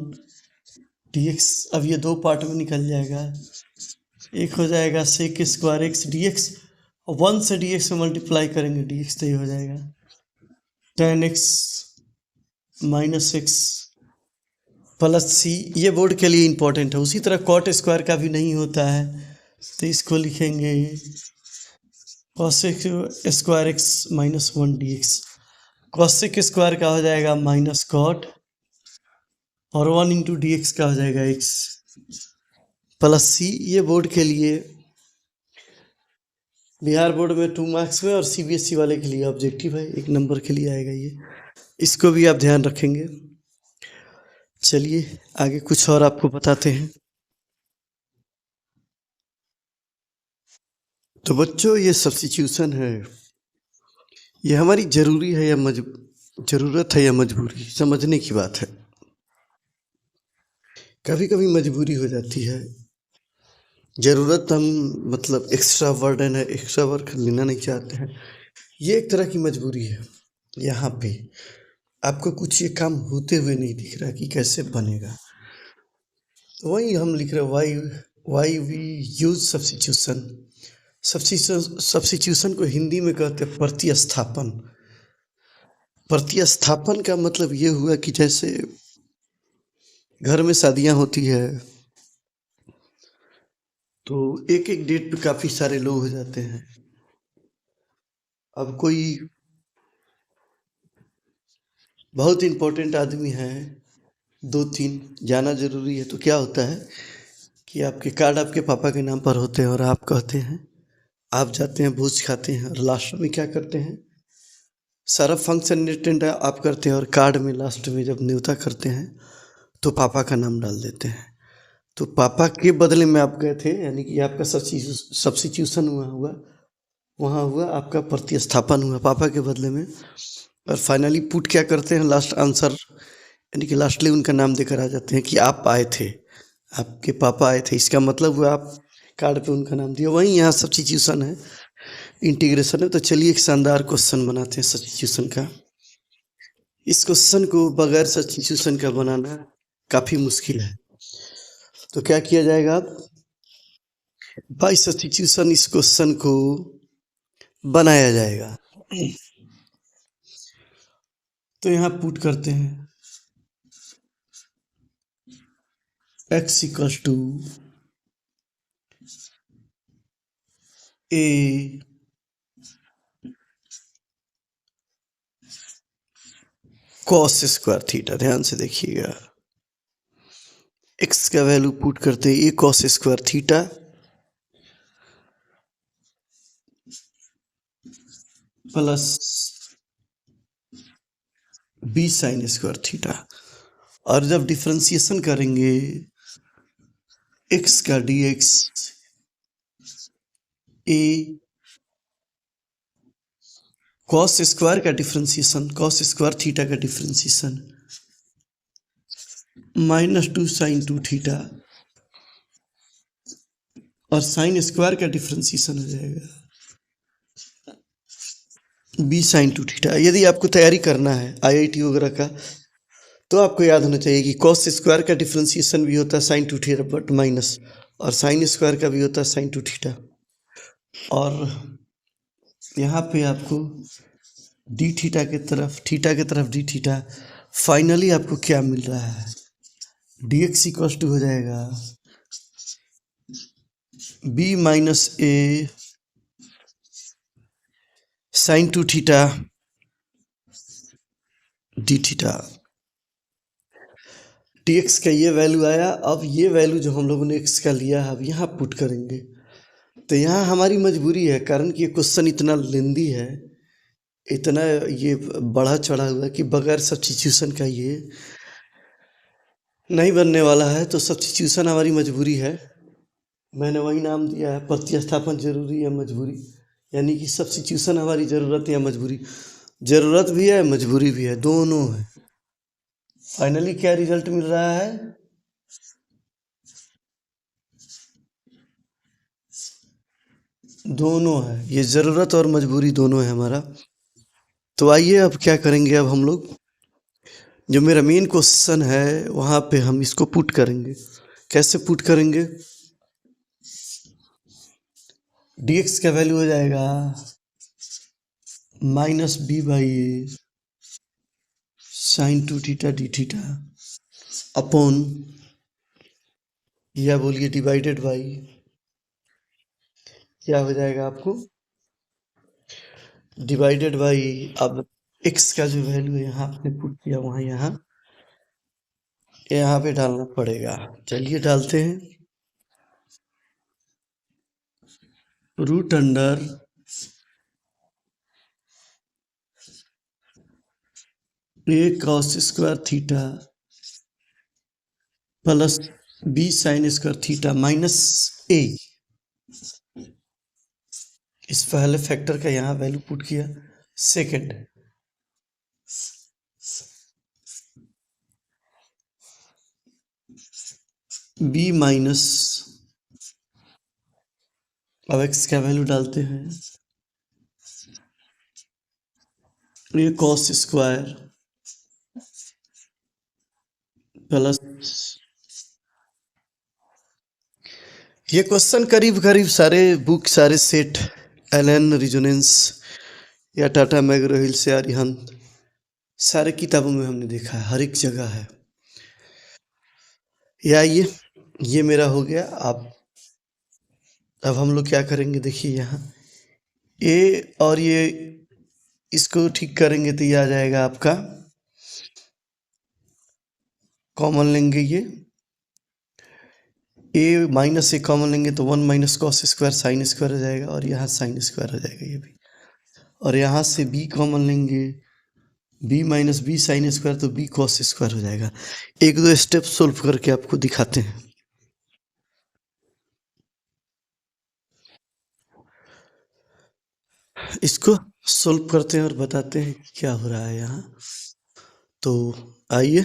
Speaker 1: dx। अब ये 2 पार्ट में निकल जाएगा। एक हो जाएगा सेक स्क्वायर एक्स dx, और 1 से dx में मल्टीप्लाई करेंगे dx, तो ये हो जाएगा tan x minus x plus c. ये बोर्ड के लिए इंपॉर्टेंट है। उसी तरह कॉट स्क्वायर का भी नहीं होता है, तो इसको लिखेंगे cosec square x minus 1 dx। Cosec square का हो जाएगा माइनस कॉट, और 1 × dx का हो जाएगा x प्लस सी। ये बोर्ड के लिए, बिहार बोर्ड में 2 मार्क्स में, और सीबीएसई वाले के लिए ऑब्जेक्टिव है, 1 नंबर के लिए आएगा ये। इसको भी आप ध्यान रखेंगे। चलिए आगे कुछ और आपको बताते हैं। तो बच्चों, ये सब्स्टिट्यूशन है, ये हमारी ज़रूरी है या ज़रूरत है या मजबूरी, समझने की बात है। कभी कभी मजबूरी हो जाती है, ज़रूरत हम मतलब एक्स्ट्रा बर्डन है, एक्स्ट्रा वर्क लेना नहीं चाहते हैं, ये एक तरह की मजबूरी है। यहाँ पे आपको कुछ ये काम होते हुए नहीं दिख रहा कि कैसे बनेगा, तो वही हम लिख रहे हैं why we use substitution. Substitution को हिंदी में कहते हैं प्रतिस्थापन। प्रतिस्थापन का मतलब ये हुआ कि जैसे घर में शादियां होती है, तो एक एक डेट पे काफ़ी सारे लोग हो जाते हैं। अब कोई बहुत इम्पोर्टेंट आदमी है, 2-3 जाना ज़रूरी है, तो क्या होता है कि आपके कार्ड आपके पापा के नाम पर होते हैं, और आप कहते हैं, आप जाते हैं, भोज खाते हैं, और लास्ट में क्या करते हैं, सारा फंक्शन अटेंड आप करते हैं, और कार्ड में लास्ट में जब न्योता करते हैं तो पापा का नाम डाल देते हैं। तो पापा के बदले में आप गए थे, यानी कि आपका सब्स्टिट्यूशन हुआ वहाँ हुआ आपका प्रतिस्थापन हुआ पापा के बदले में। और फाइनली पुट क्या करते हैं, लास्ट आंसर, यानी कि लास्टली उनका नाम देकर आ जाते हैं कि आप आए थे, आपके पापा आए थे, इसका मतलब हुआ आप कार्ड पे उनका नाम दिया। वहीं यहाँ सब्स्टिट्यूशन है, इंटीग्रेशन है। तो चलिए एक शानदार क्वेश्चन बनाते हैं सब्स्टिट्यूशन का। इस क्वेश्चन को बगैर सब्स्टिट्यूशन का बनाना काफ़ी मुश्किल है, तो क्या किया जाएगा, बाय सब्स्टिट्यूशन इस क्वेश्चन को बनाया जाएगा। तो यहाँ पुट करते हैं x equals to a cos square theta. ध्यान से देखिएगा, x का वैल्यू पुट करते हैं a cos square theta plus b sine square theta. और जब डिफ्रेंशिएशन करेंगे x का dx a cos स्क्वायर का डिफ्रेंशिएशन, cos स्क्वायर थीटा का डिफ्रेंशिएशन -2 साइन 2 थीटा, और साइन स्क्वायर का डिफ्रेंशिएशन हो जाएगा b साइन 2 थीटा। यदि आपको तैयारी करना है आईआईटी वगैरह का, तो आपको याद होना चाहिए कि cos स्क्वायर का डिफ्रेंशिएशन भी होता है साइन 2 थीटा बट माइनस, और साइन स्क्वायर का भी होता है साइन 2 थीटा। और यहाँ पे आपको डी थीटा की तरफ डी थीटा, फाइनली आपको क्या मिल रहा है, डी एक्स इक्वल टू हो जाएगा b minus a sine 2 theta d theta. D x का ये वैल्यू आया। अब ये वैल्यू जो हम लोगों ने एक्स का लिया है, अब यहाँ पुट करेंगे। तो यहाँ हमारी मजबूरी है, कारण कि ये क्वेश्चन इतना लेंदी है, इतना ये बढ़ा चढ़ा हुआ कि बगैर सब्स्टिट्यूशन का ये नहीं बनने वाला है। तो सब्स्टिट्यूशन हमारी मजबूरी है। मैंने वही नाम दिया है, प्रतिस्थापन जरूरी या मजबूरी, यानी कि सब्स्टिट्यूशन हमारी ज़रूरत या मजबूरी। ज़रूरत भी है, मजबूरी भी है, दोनों है। फाइनली क्या रिजल्ट मिल रहा है? दोनों है, ये ज़रूरत और मजबूरी दोनों है हमारा। तो आइए अब क्या करेंगे, अब हम लोग जो मेरा मेन क्वेश्चन है वहाँ पे हम इसको पुट करेंगे। कैसे पुट करेंगे? dx का वैल्यू हो जाएगा -b/a sine 2 theta d theta upon, या बोलिए डिवाइडेड बाई, क्या हो जाएगा आपको, डिवाइडेड बाई, अब x का जो वैल्यू है यहाँ आपने पुट किया वहाँ यहाँ पे डालना पड़ेगा। चलिए डालते हैं। Root under a cos square theta plus b sine square theta minus a, इस पहले फैक्टर का यहाँ वैल्यू पुट किया। सेकंड, b माइनस, अब x का वैल्यू डालते हैं, a cos स्क्वायर प्लस, ये क्वेश्चन करीब करीब सारे बुक, सारे सेट, एलन रिजोनेंस या टाटा मैग्रो हिल से अरिहंत, सारे किताबों में हमने देखा है, हर एक जगह है। या ये मेरा हो गया। अब हम लोग क्या करेंगे, देखिए यहाँ ए और ये इसको ठीक करेंगे तो ये आ जाएगा आपका, कॉमन लेंगे ये ए माइनस ए कॉमन लेंगे तो 1 minus cos square sine square हो जाएगा, और यहाँ साइन स्क्वायर हो जाएगा ये भी। और यहाँ से बी कॉमन लेंगे, B minus B sine square तो बी कॉस स्क्वायर हो जाएगा। एक दो स्टेप सोल्व करके आपको दिखाते हैं। इसको सोल्व करते हैं और बताते हैं क्या हो रहा है यहाँ। तो आइए,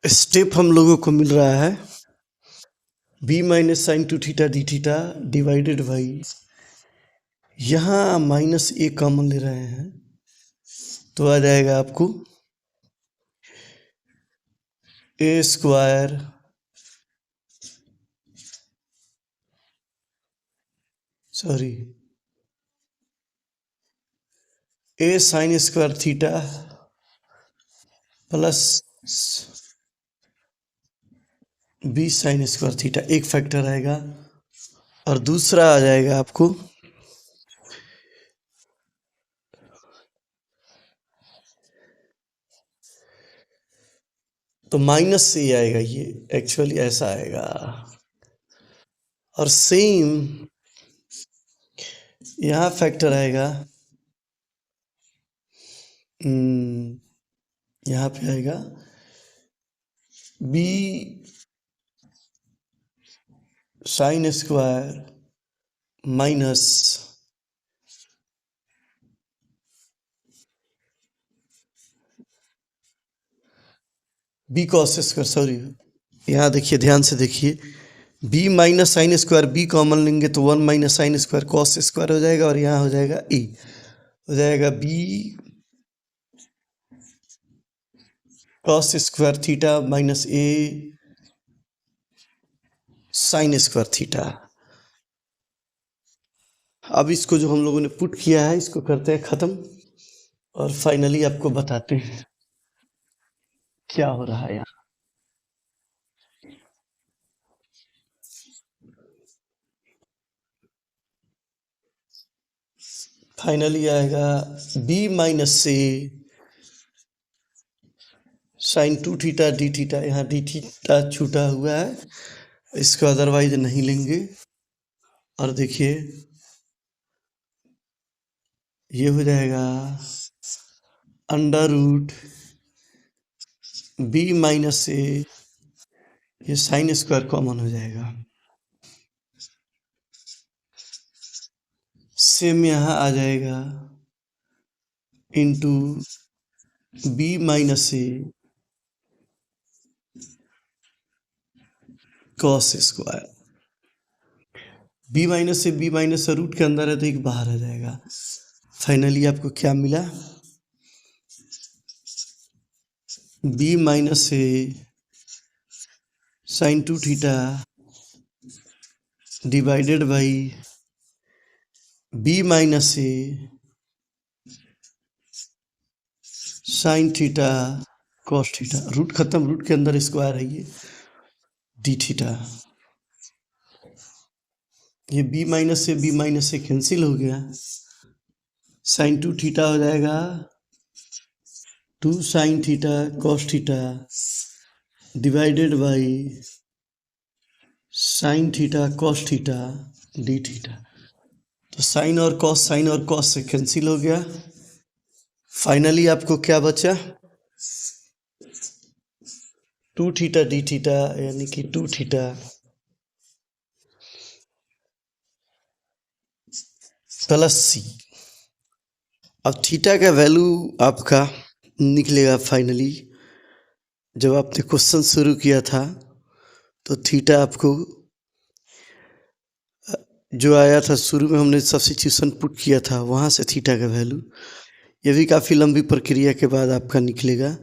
Speaker 1: स्टेप हम लोगों को मिल रहा है b minus sine 2 theta d theta divided by, यहाँ माइनस ए कॉमन ले रहे हैं तो आ जाएगा आपको a square sorry a sine square theta plus b sine square theta, एक फैक्टर आएगा। और दूसरा आ जाएगा आपको तो माइनस से ही आएगा, ये एक्चुअली ऐसा आएगा। और सेम यहाँ फैक्टर आएगा, यहाँ पे आएगा b sine square minus b cos square, sorry यहाँ देखिए, ध्यान से देखिए, b minus sine square, b common लेंगे तो 1 minus sine square cos square हो जाएगा, और यहाँ हो जाएगा ए, हो जाएगा b cos square theta minus a sine square theta. अब इसको जो हम लोगों ने पुट किया है इसको करते हैं ख़त्म, और फाइनली आपको बताते हैं क्या हो रहा है यहाँ। फाइनली आएगा b माइनस से साइन 2 थीटा डी थीटा, यहाँ डी थीटा छूटा हुआ है, इसको अदरवाइज नहीं लेंगे। और देखिए ये हो जाएगा अंडर रूट b माइनस से, ये साइन स्क्वायर कॉमन हो जाएगा, सेम यहाँ आ जाएगा इंटू बी माइनस ए कॉस स्क्वायर। बी माइनस से बी माइनस से रूट के अंदर है तो एक बाहर आ जाएगा। फाइनली आपको क्या मिला? बी माइनस से sine 2 theta divided by b minus से sine theta cos theta. Root खत्म, रूट के अंदर स्क्वायर है डी थीटा। ये बी माइनस से कैंसिल हो गया। साइन 2 थीटा हो जाएगा 2 sine theta cos theta divided by sine theta cos theta d theta. तो साइन और कॉस से कैंसिल हो गया। फाइनली आपको क्या बचा? 2 थीटा डी थीटा, यानी कि 2 थीटा प्लस सी। अब थीटा का वैल्यू आपका निकलेगा फाइनली। जब आपने क्वेश्चन शुरू किया था तो थीटा आपको जो आया था, शुरू में हमने सब्स्टिट्यूशन पुट किया था, वहाँ से थीटा का वैल्यू, ये भी काफ़ी लंबी प्रक्रिया के बाद आपका निकलेगा।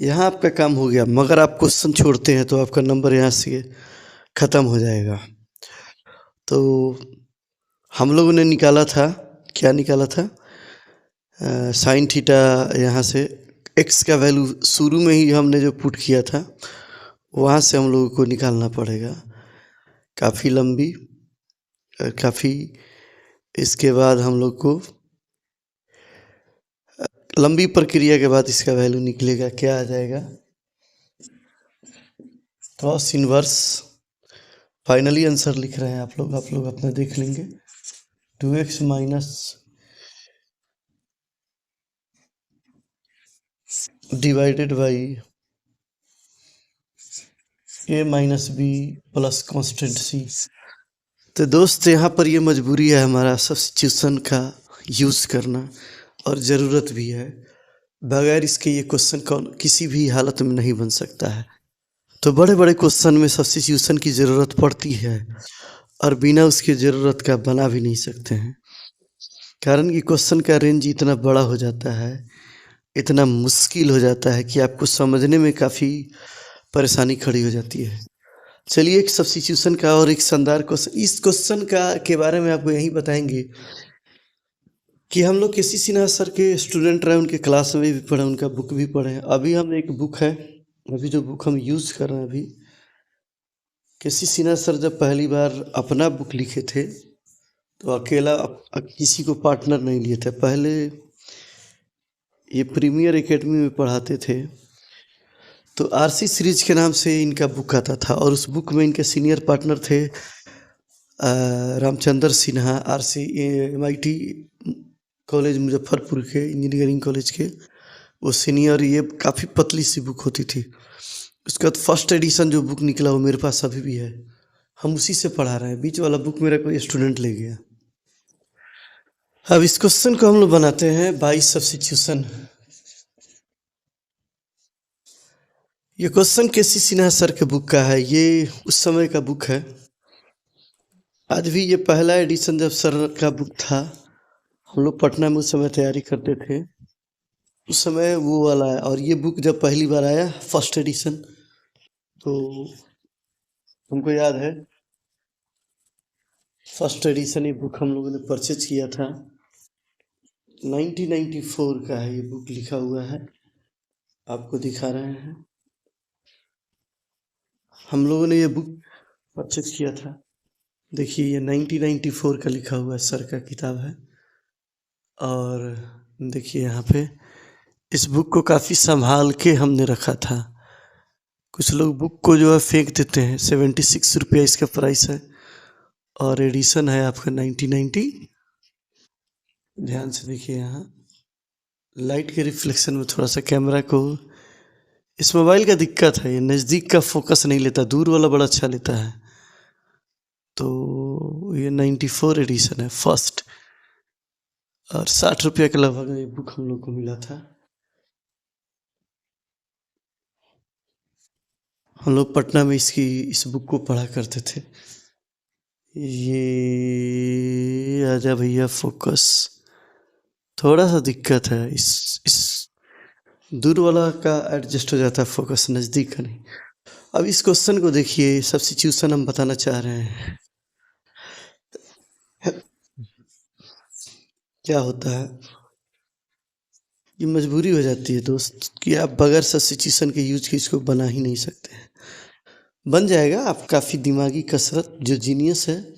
Speaker 1: यहाँ आपका काम हो गया, मगर आप क्वेश्चन छोड़ते हैं तो आपका नंबर यहाँ से ख़त्म हो जाएगा। तो हम लोगों ने निकाला था, क्या निकाला था? साइन थीटा यहाँ से एक्स का वैल्यू शुरू में ही हमने जो पुट किया था वहाँ से हम लोगों को निकालना पड़ेगा। काफ़ी लंबी, काफ़ी, इसके बाद हम लोग को लंबी प्रक्रिया के बाद इसका वैल्यू निकलेगा। क्या आ जाएगा? Cos inverse. फाइनली आंसर लिख रहे हैं आप लोग अपना देख लेंगे। 2x minus divided by a minus b plus constant c. तो दोस्त, यहाँ पर ये मजबूरी है हमारा सब्स्टिट्यूशन का यूज़ करना, और ज़रूरत भी है। बगैर इसके ये क्वेश्चन कौन किसी भी हालत में नहीं बन सकता है। तो बड़े बड़े क्वेश्चन में सब्स्टिट्यूशन की ज़रूरत पड़ती है, और बिना उसकी ज़रूरत का बना भी नहीं सकते हैं। कारण कि क्वेश्चन का रेंज इतना बड़ा हो जाता है, इतना मुश्किल हो जाता है कि आपको समझने में काफ़ी परेशानी खड़ी हो जाती है। चलिए, एक सब्स्टिट्यूशन का और एक शानदार क्वेश्चन, इस क्वेश्चन का के बारे में आपको यही बताएंगे कि हम लोग केसी सिन्हा सर के स्टूडेंट रहे, उनके क्लास में भी पढ़े, उनका बुक भी पढ़े हैं। अभी हम एक बुक है, अभी जो बुक हम यूज़ कर रहे हैं अभी, केसी सिन्हा सर जब पहली बार अपना बुक लिखे थे तो अकेला किसी को पार्टनर नहीं लिए थे। पहले ये प्रीमियर एकेडमी में पढ़ाते थे, तो आरसी सीरीज के नाम से इनका बुक आता था, और उस बुक में इनके सीनियर पार्टनर थे Ramchandra Sinha, RC MIT college Muzaffarpur के, इंजीनियरिंग कॉलेज के वो सीनियर। ये काफ़ी पतली सी बुक होती थी। उसके बाद फर्स्ट एडिशन जो बुक निकला वो मेरे पास अभी भी है, हम उसी से पढ़ा रहे हैं। बीच वाला बुक मेरा कोई स्टूडेंट ले गया। अब इस क्वेश्चन को हम लोग बनाते हैं बाई सब्स्टिट्यूशन। ये क्वेश्चन केसी सिन्हा सर के बुक का है, ये उस समय का बुक है। आज भी ये पहला एडिशन जब सर का बुक था, हम लोग पटना में उस समय तैयारी करते थे, उस समय वो वाला है। और ये बुक जब पहली बार आया फर्स्ट एडिशन, तो तुमको याद है फर्स्ट एडिशन ये बुक हम लोगों ने परचेज किया था। 1994 का है ये बुक, लिखा हुआ है, आपको दिखा रहे हैं। हम लोगों ने ये बुक परचेज किया था। देखिए, ये 1994 का लिखा हुआ सर का किताब है। और देखिए यहाँ पे इस बुक को काफ़ी संभाल के हमने रखा था। कुछ लोग बुक को जो है फेंक देते हैं। 76 रुपया इसका प्राइस है, और एडिशन है आपका 1990। ध्यान से देखिए, यहाँ लाइट के रिफ्लेक्शन में थोड़ा सा कैमरा को, इस मोबाइल का दिक्कत है, ये नज़दीक का फोकस नहीं लेता, दूर वाला बड़ा अच्छा लेता है। तो ये 94 एडिशन है फर्स्ट, और 60 रुपया के लगभग ये बुक हम लोग को मिला था। हम लोग पटना में इस बुक को पढ़ा करते थे। ये आजा भैया फोकस, थोड़ा सा दिक्कत है इस दूर वाला का एडजस्ट हो जाता है, फोकस नज़दीक का नहीं। अब इस क्वेश्चन को देखिए, सब्स्टिट्यूशन हम बताना चाह रहे हैं। क्या होता है, ये मजबूरी हो जाती है दोस्त कि आप बगैर सब्स्टिट्यूशन के यूज के इसको बना ही नहीं सकते हैं। बन जाएगा, आप काफ़ी दिमागी कसरत, जो जीनियस है।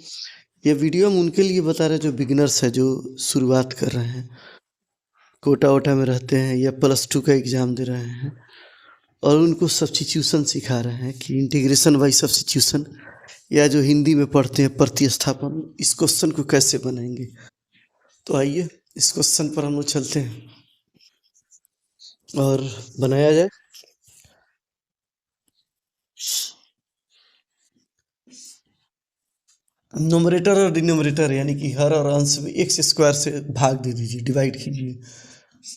Speaker 1: ये वीडियो हम उनके लिए बता रहे हैं जो बिगिनर्स है, जो शुरुआत कर रहे हैं, कोटा वोटा में रहते हैं या +2 का एग्ज़ाम दे रहे हैं, और उनको सब्स्टिट्यूशन सिखा रहे हैं कि इंटीग्रेशन बाई सब्स्टिट्यूशन, या जो हिंदी में पढ़ते हैं प्रतिस्थापन, इस क्वेश्चन को कैसे बनाएंगे। तो आइए इस क्वेश्चन पर हम लोग चलते हैं और बनाया जाए। नोमरेटर और डिनोमरेटर यानी कि हर और अंश में एक्स स्क्वायर से भाग दे दीजिए, डिवाइड कीजिए।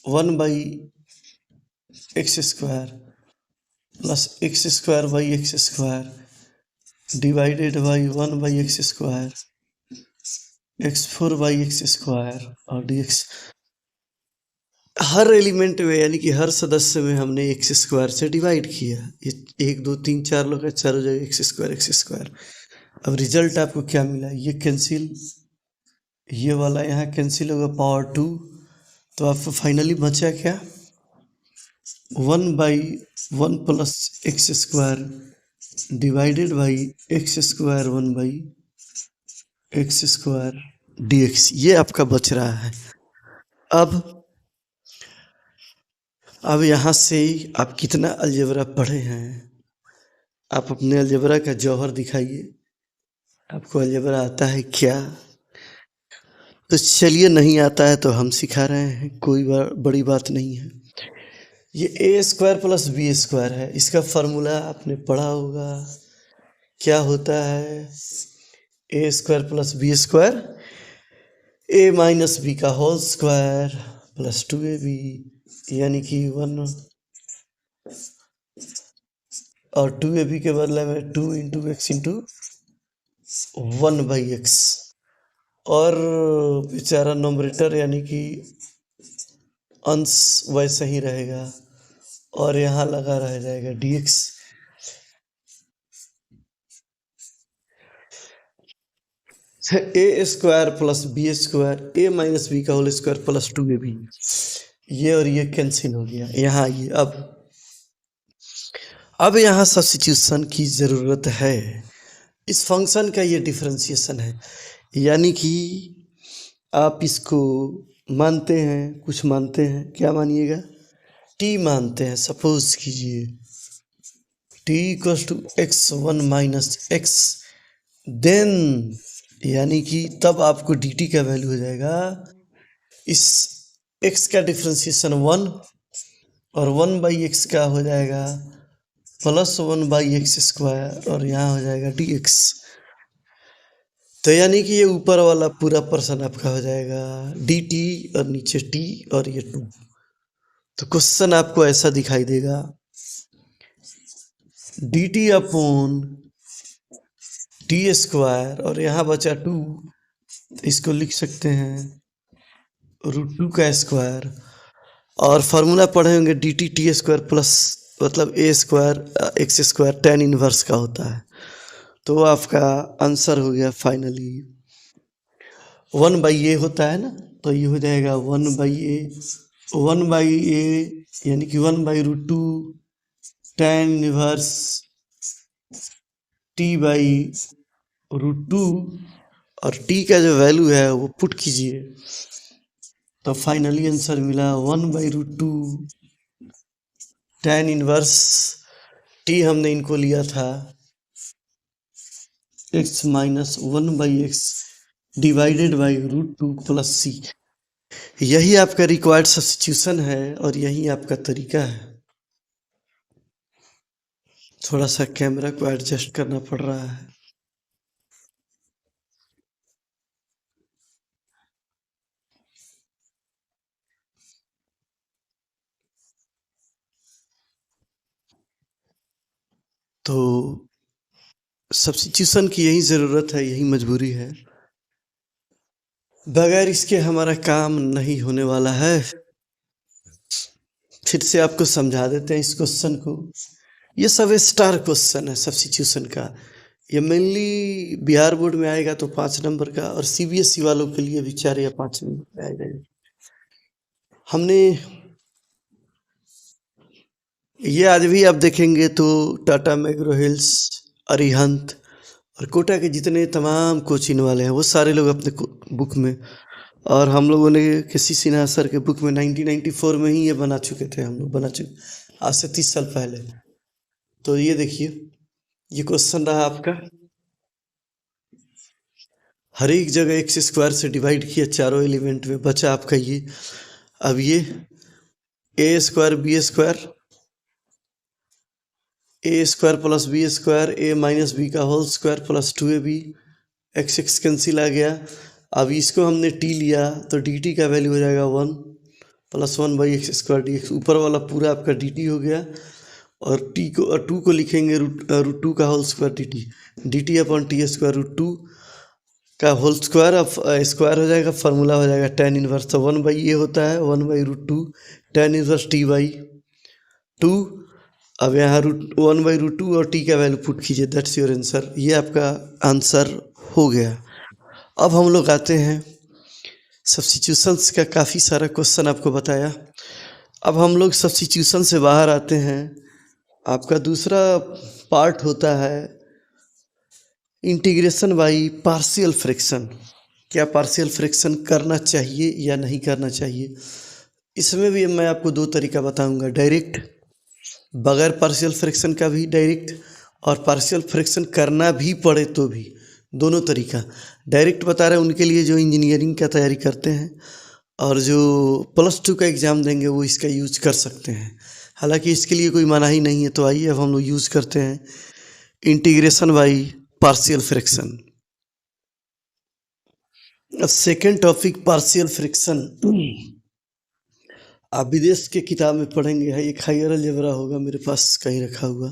Speaker 1: 1/x² plus x² divided by 1/x² x4/x² और dx। हर एलिमेंट में यानी कि हर सदस्य में हमने x² से डिवाइड किया। ये 1 2 3 4 लोग है, चारों जगह x²। अब रिजल्ट आपको क्या मिला, ये कैंसिल, ये वाला यहाँ कैंसिल होगा, पावर 2। तो आपको फाइनली बचा क्या, 1/1 plus x² divided by x², 1/x² dx। ये आपका बच रहा है। अब यहाँ से आप कितना अलजेब्रा पढ़े हैं, आप अपने अलजेब्रा का जौहर दिखाइए। आपको अलजेब्रा आता है क्या? तो चलिए, नहीं आता है तो हम सिखा रहे हैं, कोई बड़ी बात नहीं है। ये a² प्लस b² है, इसका फार्मूला आपने पढ़ा होगा। क्या होता है, a² plus b², a minus B का होल स्क्वायर प्लस 2ab, यानी कि 1, और 2ab के बदले में 2 इंटू एक्स इंटू 1/x, और बेचारा नोमरेटर यानी कि अंश वैसा ही रहेगा, और यहाँ लगा रह जाएगा dx। a² plus b², a minus B का होल स्क्वायर प्लस 2ab, ये और ये कैंसिल हो गया। यहाँ ये अब यहाँ सब्स्टिट्यूशन की ज़रूरत है। इस फंक्शन का ये डिफरेंशिएशन है, यानी कि आप इसको मानते हैं, कुछ मानते हैं, क्या मानिएगा, t मानते हैं। सपोज कीजिए t equals to x1 minus x, then यानी कि तब आपको dt का वैल्यू हो जाएगा, इस x का डिफरेंशिएशन 1, और 1/x का हो जाएगा प्लस 1/x², और यहाँ हो जाएगा dx। तो यानी कि ये ऊपर वाला पूरा पर्सन आपका हो जाएगा dt, और नीचे t, और ये 2। तो क्वेश्चन आपको ऐसा दिखाई देगा, dt अपॉन t², और यहाँ बचा 2, इसको लिख सकते हैं √2 का स्क्वायर, और फार्मूला पढ़े होंगे dt t² प्लस, मतलब a² x² tan इनवर्स का होता है। तो आपका आंसर हो गया फाइनली 1/a होता है ना, तो ये हो जाएगा 1/a, 1/a यानी कि 1/√2 tan इनवर्स t/√2, और t का जो वैल्यू है वो पुट कीजिए, तो फाइनली आंसर मिला 1/√2 tan इनवर्स t, हमने इनको लिया था x minus 1/x divided by √2 plus c। यही आपका रिक्वायर्ड सब्स्टिट्यूशन है, और यही आपका तरीका है। थोड़ा सा कैमरा को एडजस्ट करना पड़ रहा है। तो सब्स्टिट्यूशन की यही ज़रूरत है, यही मजबूरी है। बगैर इसके हमारा काम नहीं होने वाला है। फिर से आपको समझा देते हैं इस क्वेश्चन को। ये सब स्टार क्वेश्चन है सब्स्टिट्यूशन का। ये मेनली बिहार बोर्ड में आएगा तो 5 नंबर का, और सीबीएसई वालों के लिए भी 4 या 5 नंबर का आएगा। हमने ये आज भी आप देखेंगे तो टाटा मैग्रो हिल्स, अरिहंत और कोटा के जितने तमाम कोचिंग वाले हैं वो सारे लोग अपने बुक में, और हम लोगों ने किसी सिन्हा सर के बुक में 1994 में ही ये बना चुके थे, हम लोग बना चुके आज से 30 साल पहले। तो ये देखिए, ये क्वेश्चन रहा आपका। हर एक जगह एक्स स्क्वायर से डिवाइड किया चारों एलिमेंट में, बचा आपका ये। अब ये a square b square, a square plus b square a minus B का whole square plus 2ab, x x cancel आ गया। अब इसको हमने टी लिया तो डी टी का वैल्यू हो जाएगा 1 प्लस 1/x² dx। ऊपर वाला पूरा आपका डी टी हो गया, और टी को और 2 को लिखेंगे रूट 2 का whole square d t upon t square root 2 का होल स्क्वायर। अब स्क्वायर हो जाएगा, फार्मूला हो जाएगा tan इनवर्स। तो 1 ये होता है 1/√2 tan इनवर्स t/2। अब यहाँ √1/√2 और टी का वैल्यू पुट कीजिए, दैट्स योर आंसर। ये आपका आंसर हो गया। अब हम लोग आते हैं सब्स्टिट्यूशंस का, काफ़ी सारा क्वेश्चन आपको बताया। अब हम लोग सब्स्टिट्यूशन से बाहर आते हैं। आपका दूसरा पार्ट होता है इंटीग्रेशन बाई पार्शियल फ्रैक्शन। क्या पार्शियल फ्रैक्शन करना चाहिए या नहीं करना चाहिए? इसमें भी मैं आपको 2 तरीका बताऊंगा, डायरेक्ट, बगैर पार्शियल फ्रैक्शन का भी डायरेक्ट, और पार्शियल फ्रैक्शन करना भी पड़े तो भी, दोनों तरीका। डायरेक्ट बता रहे हैं उनके लिए जो इंजीनियरिंग का तैयारी करते हैं, और जो +2 का एग्ज़ाम देंगे वो इसका यूज कर सकते हैं। हालांकि इसके लिए कोई मनाही नहीं है। तो आइए अब हम लोग यूज़ करते हैं इंटीग्रेशन बाई पार्शियल फ्रैक्शन। अब सेकेंड टॉपिक पार्शियल फ्रैक्शन। आप विदेश के किताब में पढ़ेंगे, है एक हायर अलजेब्रा होगा मेरे पास कहीं रखा हुआ।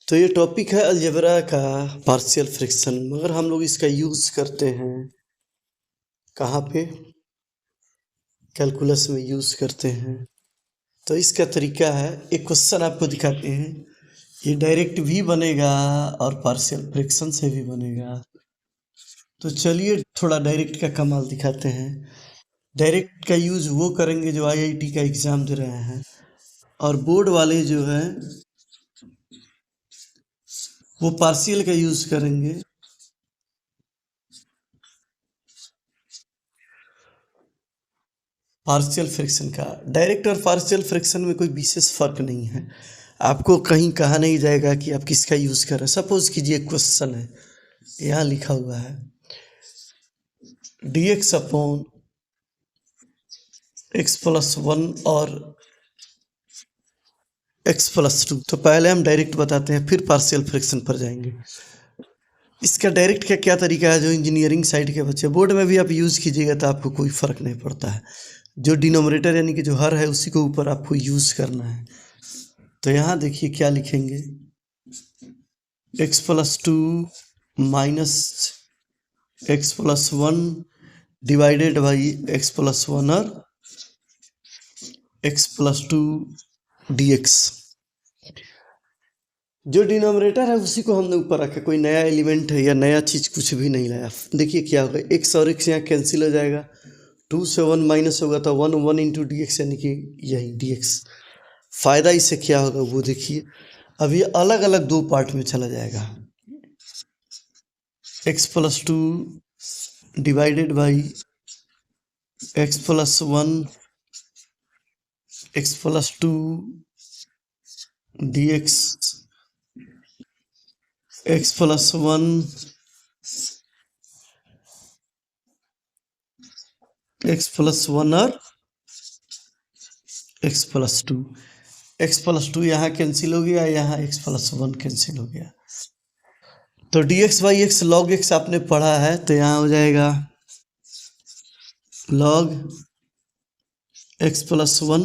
Speaker 1: तो ये टॉपिक है अलजेब्रा का पार्शियल फ्रैक्शन, मगर हम लोग इसका यूज़ करते हैं कहाँ पे? कैलकुलस में यूज़ करते हैं। तो इसका तरीका है, एक क्वेश्चन आपको दिखाते हैं। ये डायरेक्ट भी बनेगा और पार्शियल फ्रैक्शन से भी बनेगा। तो चलिए थोड़ा डायरेक्ट का कमाल दिखाते हैं। डायरेक्ट का यूज़ वो करेंगे जो आईआईटी का एग्ज़ाम दे रहे हैं, और बोर्ड वाले जो हैं वो पार्शियल का यूज़ करेंगे। पार्शियल फ्रैक्शन का, डायरेक्ट और पार्शियल फ्रैक्शन में कोई विशेष फ़र्क नहीं है। आपको कहीं कहा नहीं जाएगा कि आप किसका यूज़ कर रहे हैं। सपोज कीजिए क्वेश्चन है, यहाँ लिखा हुआ है dx अपॉन x+1 और x+2। तो पहले हम डायरेक्ट बताते हैं, फिर पार्शियल फ्रैक्शन पर जाएंगे। इसका डायरेक्ट का क्या तरीका है, जो इंजीनियरिंग साइड के बच्चे, बोर्ड में भी आप यूज़ कीजिएगा तो आपको कोई फ़र्क नहीं पड़ता है। जो डिनोमिनेटर यानी कि जो हर है उसी को ऊपर आपको यूज़ करना है। तो यहाँ देखिए क्या लिखेंगे, x+2 minus x+1 divided by x+1 और x+2 dx। जो डिनोमिनेटर है उसी को हमने ऊपर रखा, कोई नया एलिमेंट है या नया चीज़ कुछ भी नहीं लाया। देखिए क्या होगा, x और x यहाँ कैंसिल हो जाएगा, 2 से 1 माइनस होगा तो 1 इंटू dx, यानी कि यही dx। फ़ायदा इससे क्या होगा वो देखिए। अब ये अलग अलग 2 पार्ट में चला जाएगा, x+2 divided by x+1 x+2 dx, x+1 x+1 और x+2। x+2 यहाँ कैंसिल हो गया, यहाँ x+1 कैंसिल हो गया। तो dx/x log x आपने पढ़ा है, तो यहाँ हो जाएगा log x+1,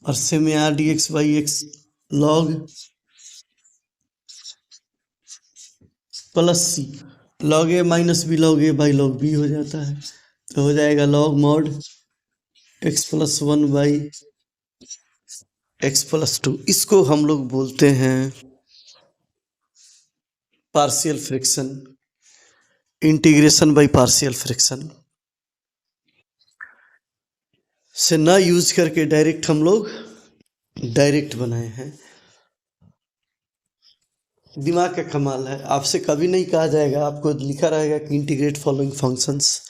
Speaker 1: और सेम यहाँ dx/x log प्लस सी, log a minus b log a by log b हो जाता है, तो हो जाएगा log mod x plus one by x plus two. इसको हम लोग बोलते हैं partial fraction, integration by partial fraction से ना यूज करके डायरेक्ट हम लोग डायरेक्ट बनाए हैं। दिमाग का कमाल है, आपसे कभी नहीं कहा जाएगा, आपको लिखा रहेगा कि इंटीग्रेट फॉलोइंग फंक्शंस,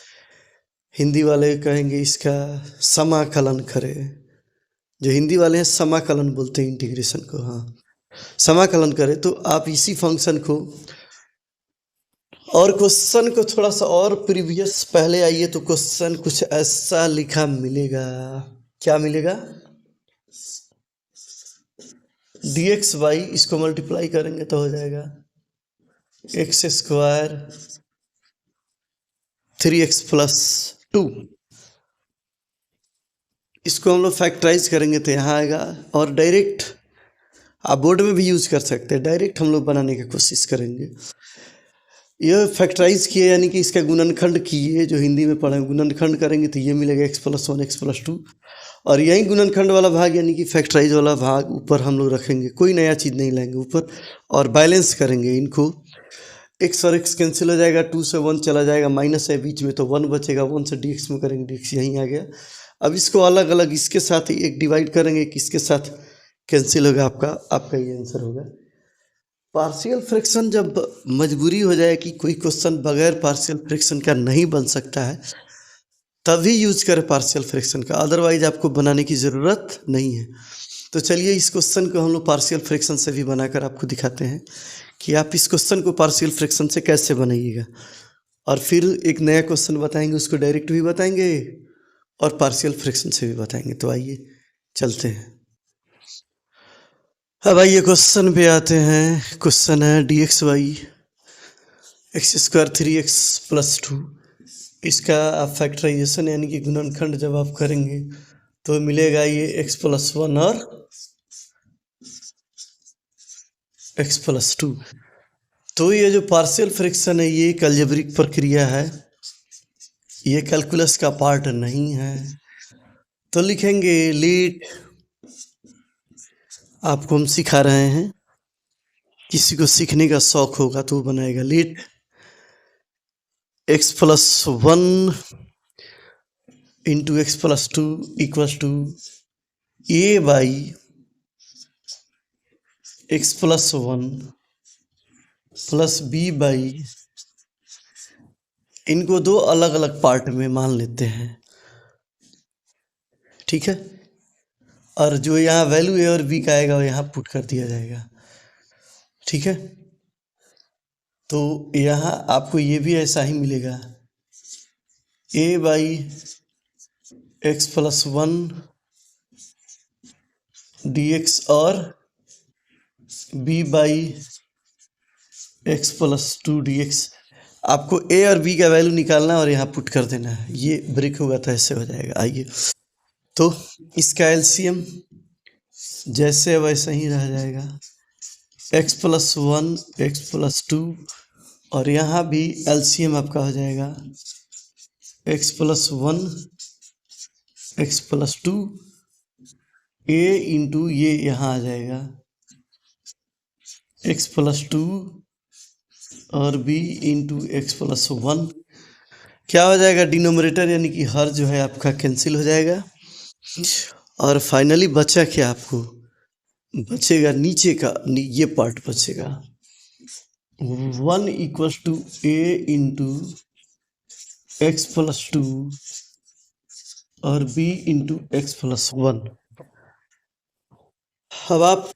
Speaker 1: हिंदी वाले कहेंगे इसका समाकलन करें, जो हिंदी वाले हैं समाकलन बोलते हैं इंटीग्रेशन को, हाँ समाकलन करें। तो आप इसी फंक्शन को, और क्वेश्चन को थोड़ा सा और प्रीवियस पहले आइए तो क्वेश्चन कुछ ऐसा लिखा मिलेगा, क्या मिलेगा, डी एक्स वाई, इसको मल्टीप्लाई करेंगे तो हो जाएगा एक्स स्क्वायर 3x प्लस 2, इसको हम लोग फैक्टराइज करेंगे तो यहाँ आएगा। और डायरेक्ट आप बोर्ड में भी यूज कर सकते हैं, डायरेक्ट हम लोग बनाने की कोशिश करेंगे। यह फैक्टराइज किए यानी कि इसका गुणनखंड किए, जो हिंदी में पढ़े गुणनखंड करेंगे तो ये मिलेगा x plus one x plus two, और यही गुणनखंड वाला भाग यानी कि फैक्टराइज वाला भाग ऊपर हम लोग रखेंगे, कोई नया चीज़ नहीं लाएंगे ऊपर, और बैलेंस करेंगे इनको। x और x कैंसिल हो जाएगा, 2 से 1 चला जाएगा, माइनस है बीच में तो 1 बचेगा, 1 से dx में करेंगे, dx यहीं आ गया। अब इसको अलग अलग इसके साथ एक डिवाइड करेंगे, किसके साथ कैंसिल होगा, आपका ये आंसर होगा। पार्शियल फ्रैक्शन जब मजबूरी हो जाए कि कोई क्वेश्चन बगैर पार्शियल फ्रैक्शन का नहीं बन सकता है, तभी यूज करें पार्शियल फ्रैक्शन का, अदरवाइज आपको बनाने की ज़रूरत नहीं है। तो चलिए इस क्वेश्चन को हम लोग पार्शियल फ्रैक्शन से भी बनाकर आपको दिखाते हैं कि आप इस क्वेश्चन को पार्शियल फ्रैक्शन से कैसे बनाइएगा, और फिर एक नया क्वेश्चन बताएंगे, उसको डायरेक्ट भी बताएंगे और पार्शियल फ्रैक्शन से भी बताएंगे। तो आइए चलते हैं। अब आइए क्वेश्चन पे आते हैं। क्वेश्चन है d x y x square 3x plus 2, इसका आप फैक्टराइजेशन यानी कि गुणनखंड जब आप करेंगे तो मिलेगा ये x प्लस वन और x प्लस टू। तो ये जो पार्शियल फ्रैक्शन है ये एक अलजेब्रिक प्रक्रिया है, ये कैलकुलस का पार्ट नहीं है। तो लिखेंगे लेट, आपको हम सिखा रहे हैं, किसी को सीखने का शौक होगा तो वो बनाएगा, let x plus one into x plus two equals to a by x plus one plus b by, इनको दो अलग अलग पार्ट में मान लेते हैं, ठीक है। और जो यहाँ वैल्यू ए और बी का आएगा वो यहाँ पुट कर दिया जाएगा, ठीक है। तो यहाँ आपको ये भी ऐसा ही मिलेगा, a by x plus one d x और b by x plus two d x. आपको ए और बी का वैल्यू निकालना और यहाँ पुट कर देना है, ये ब्रेक होगा तो ऐसे हो जाएगा। आइए तो इसका एलसीएम जैसे वैसे ही रह जाएगा, x plus one x plus two, और यहाँ भी एलसीएम आपका हो जाएगा x plus one x plus two, a into ये यहाँ आ जाएगा एक्स प्लस टू और b into x plus one. क्या हो जाएगा, डिनोमिनेटर यानी कि हर जो है आपका कैंसिल हो जाएगा, और फाइनली बचा क्या, आपको बचेगा नीचे का ये पार्ट बचेगा, one equals to a into x plus two और b into x plus one. अब आप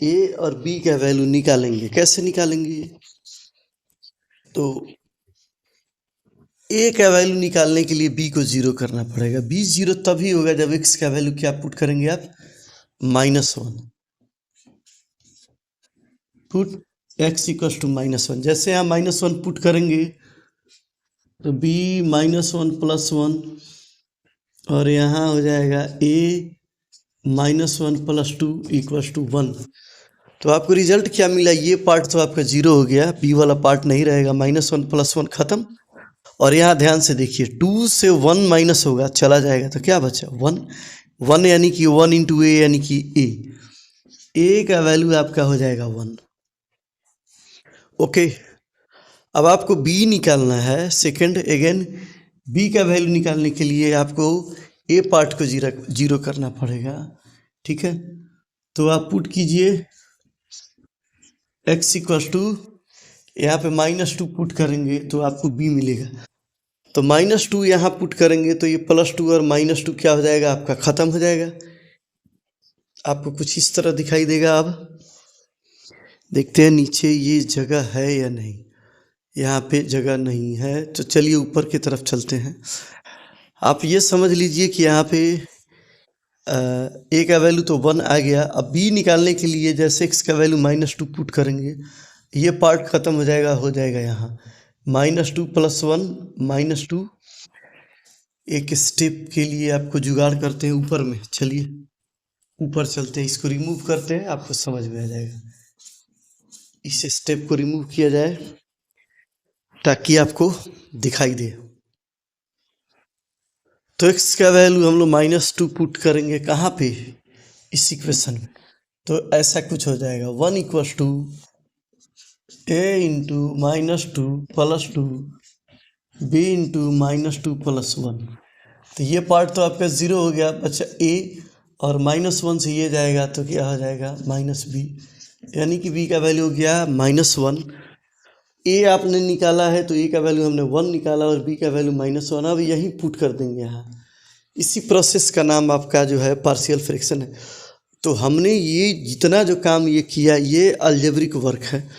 Speaker 1: ए और बी का वैल्यू निकालेंगे, कैसे निकालेंगे, तो ए का वैल्यू निकालने के लिए बी को जीरो करना पड़ेगा, बी जीरो तभी होगा जब एक्स का वैल्यू क्या पुट करेंगे आप, -1, पुट एक्स इक्वल्स टू -1। जैसे यहाँ -1 पुट करेंगे तो बी -1 प्लस 1, और यहाँ हो जाएगा ए -1 प्लस 2 इक्वल्स टू 1। तो आपको रिजल्ट क्या मिला, ये पार्ट तो आपका जीरो हो गया, बी वाला पार्ट नहीं रहेगा, -1 + 1 खत्म। और यहाँ ध्यान से देखिए, 2 से 1 माइनस होगा, चला जाएगा, तो क्या बचा 1। 1 यानी कि 1 इंटू ए यानी कि ए का वैल्यू आपका हो जाएगा 1। ओके, अब आपको बी निकालना है। सेकंड अगेन बी का वैल्यू निकालने के लिए आपको ए पार्ट को जीरो करना पड़ेगा, ठीक है। तो आप पुट कीजिए x इक्वल टू, यहाँ पे -2 पुट करेंगे तो आपको b मिलेगा। तो -2 यहाँ पुट करेंगे तो ये +2 और -2 क्या हो जाएगा आपका, ख़त्म हो जाएगा। आपको कुछ इस तरह दिखाई देगा। अब देखते हैं नीचे ये जगह है या नहीं। यहाँ पे जगह नहीं है, तो चलिए ऊपर की तरफ चलते हैं। आप ये समझ लीजिए कि यहाँ पे ए का वैल्यू तो 1 आ गया। अब बी निकालने के लिए जैसे x का वैल्यू -2 पुट करेंगे, ये पार्ट ख़त्म हो जाएगा यहाँ -2 + 1 -2। एक स्टेप के लिए आपको जुगाड़ करते हैं ऊपर में, चलिए ऊपर चलते हैं, इसको रिमूव करते हैं, आपको समझ में आ जाएगा। इस स्टेप को रिमूव किया जाए ताकि आपको दिखाई दे। तो x का वैल्यू हम लोग -2 पुट करेंगे कहाँ पे, इस इक्वेशन में। तो ऐसा कुछ हो जाएगा 1 equal to a into -2 + 2 b into -2 + 1। तो ये पार्ट तो आपका ज़ीरो हो गया, बच्चा a, और -1 से ये जाएगा तो क्या हो जाएगा -b, यानी कि b का वैल्यू हो गया -1। a आपने निकाला है तो a का वैल्यू हमने 1 निकाला और b का वैल्यू -1। अब यहीं पुट कर देंगे यहाँ। इसी प्रोसेस का नाम आपका जो है पार्शियल फ्रैक्शन है। तो हमने ये जितना जो काम ये किया, ये अलजेब्रिक वर्क है।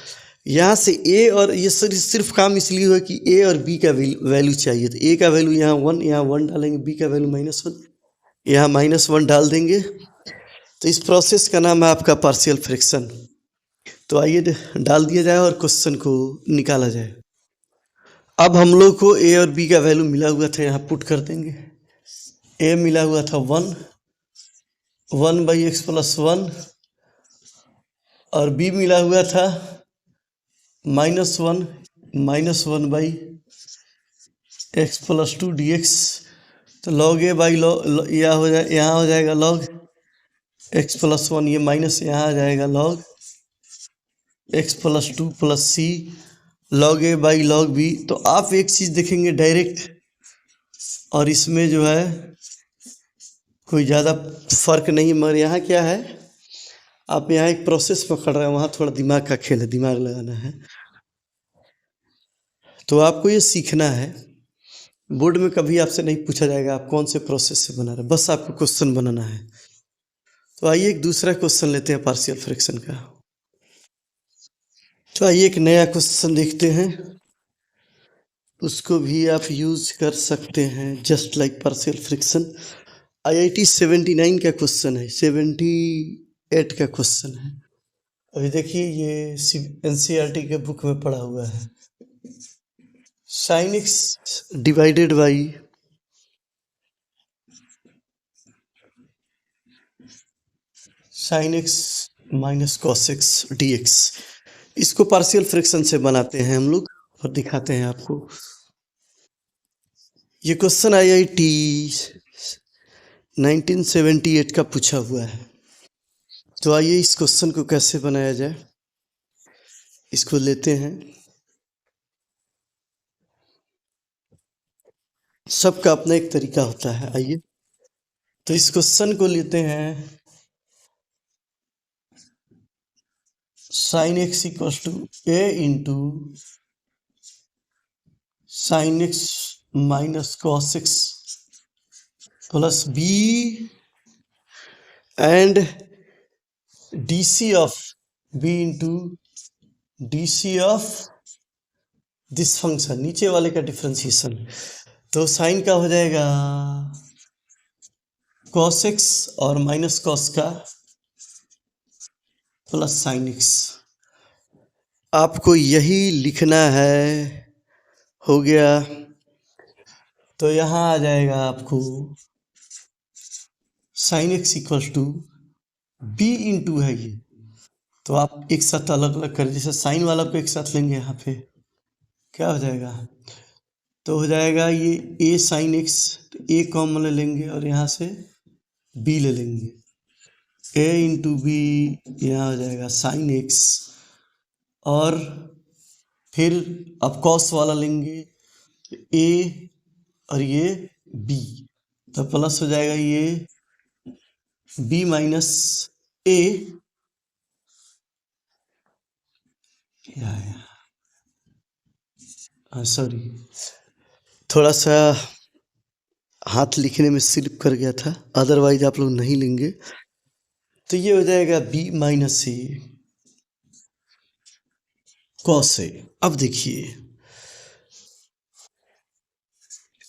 Speaker 1: यहाँ से ए, और ये सिर्फ काम इसलिए हुआ कि ए और बी का वैल्यू चाहिए। तो ए का वैल्यू यहाँ 1, यहाँ 1 डालेंगे, बी का वैल्यू -1, यहाँ -1 डाल देंगे। तो इस प्रोसेस का नाम है आपका पार्शियल फ्रैक्शन। तो आइए डाल दिया जाए और क्वेश्चन को निकाला जाए। अब हम लोग को ए और बी का वैल्यू मिला हुआ था, यहाँ पुट कर देंगे। ए मिला हुआ था 1 1/x + 1, और बी मिला हुआ था -1 -1/x + 2 dx। तो log a बाई log यहाँ हो जाएगा log x + 1, ये माइनस यहाँ आ जाएगा log x + 2 + c log a by log b। तो आप एक चीज़ देखेंगे डायरेक्ट, और इसमें जो है कोई ज़्यादा फर्क नहीं, मगर यहाँ क्या है, आप यहाँ एक प्रोसेस पकड़ रहे हैं, वहाँ थोड़ा दिमाग का खेल है, दिमाग लगाना है। तो आपको ये सीखना है। बोर्ड में कभी आपसे नहीं पूछा जाएगा आप कौन से प्रोसेस से बना रहे हैं, बस आपको क्वेश्चन बनाना है। तो आइए एक दूसरा क्वेश्चन लेते हैं पार्शियल फ्रैक्शन का। तो आइए एक नया क्वेश्चन देखते हैं, उसको भी आप यूज कर सकते हैं just like partial fraction. IIT 79 का क्वेश्चन है, 78 का क्वेश्चन है। अभी देखिए ये NCERT के बुक में पढ़ा हुआ है। sin x divided by sin x - cos x dx, इसको पार्शियल फ्रैक्शन से बनाते हैं हम लोग और दिखाते हैं आपको। ये क्वेश्चन IIT 1978 का पूछा हुआ है। तो आइए इस क्वेश्चन को कैसे बनाया जाए, इसको लेते हैं। सबका अपना एक तरीका होता है। आइए तो इस क्वेश्चन को लेते हैं, sin x = a into sin x - cos x plus b and dc of b into dc of this function, नीचे वाले का डिफ्रेंसिएशन। तो साइन का हो जाएगा cos x और माइनस cos का प्लस sin x। आपको यही लिखना है, हो गया। तो यहाँ आ जाएगा आपको sin x = b इंटू है ये तो आप एक साथ अलग अलग कर, जैसे साइन वाला को एक साथ लेंगे यहाँ पे, क्या हो जाएगा, तो हो जाएगा ये ए साइन एक्स, तो ए कॉमन ले लेंगे और यहाँ से बी ले लेंगे, ए इंटू बी, यहाँ हो जाएगा साइन एक्स, और फिर अब कॉस वाला लेंगे, ए और ये बी, तो प्लस हो जाएगा ये बी माइनस ए, सॉरी थोड़ा सा हाथ लिखने में स्लिप कर गया था, अदरवाइज आप लोग नहीं लेंगे। तो ये हो जाएगा B minus A cos A. अब देखिए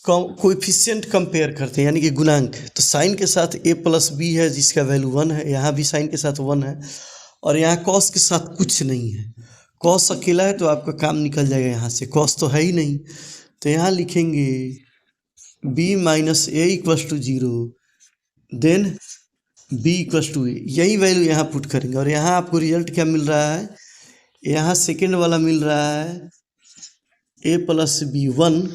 Speaker 1: कोएफिशिएंट कंपेयर करते हैं, यानी कि गुणांक, तो साइन के साथ ए प्लस बी है जिसका वैल्यू 1 है, यहाँ भी साइन के साथ 1 है, और यहाँ कॉस के साथ कुछ नहीं है। कॉस अकेला है तो आपका काम निकल जाएगा, यहाँ से कॉस तो है ही नहीं, तो यहाँ लिखेंगे b minus a equals to 0, then b equals to a, यही वैल्यू यहाँ पुट करेंगे, और यहाँ आपको रिजल्ट क्या मिल रहा है, यहाँ सेकेंड वाला मिल रहा है ए प्लस बी 1,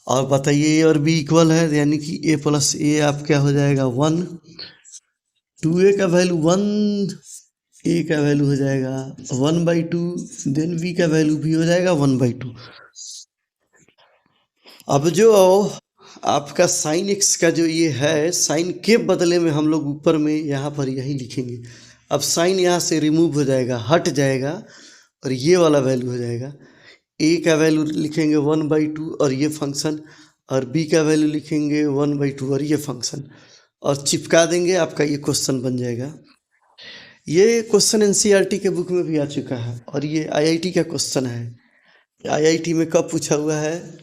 Speaker 1: और बताइए ए और बी इक्वल है, यानी कि ए प्लस ए आप क्या हो जाएगा 1, 2a का वैल्यू 1, ए का वैल्यू हो जाएगा 1/2, देन बी का वैल्यू भी हो जाएगा 1/2। अब जो आपका साइन एक्स का जो ये है, साइन के बदले में हम लोग ऊपर में यहाँ पर यही लिखेंगे। अब साइन यहाँ से रिमूव हो जाएगा, हट जाएगा, और ये वाला वैल्यू हो जाएगा, ए का वैल्यू लिखेंगे 1/2 और ये फंक्शन, और बी का वैल्यू लिखेंगे 1/2 और ये फंक्शन, और चिपका देंगे, आपका ये क्वेश्चन बन जाएगा। ये क्वेश्चन एनसीईआरटी के बुक में भी आ चुका है, और ये आईआईटी का क्वेश्चन है। आईआईटी में कब पूछा हुआ है,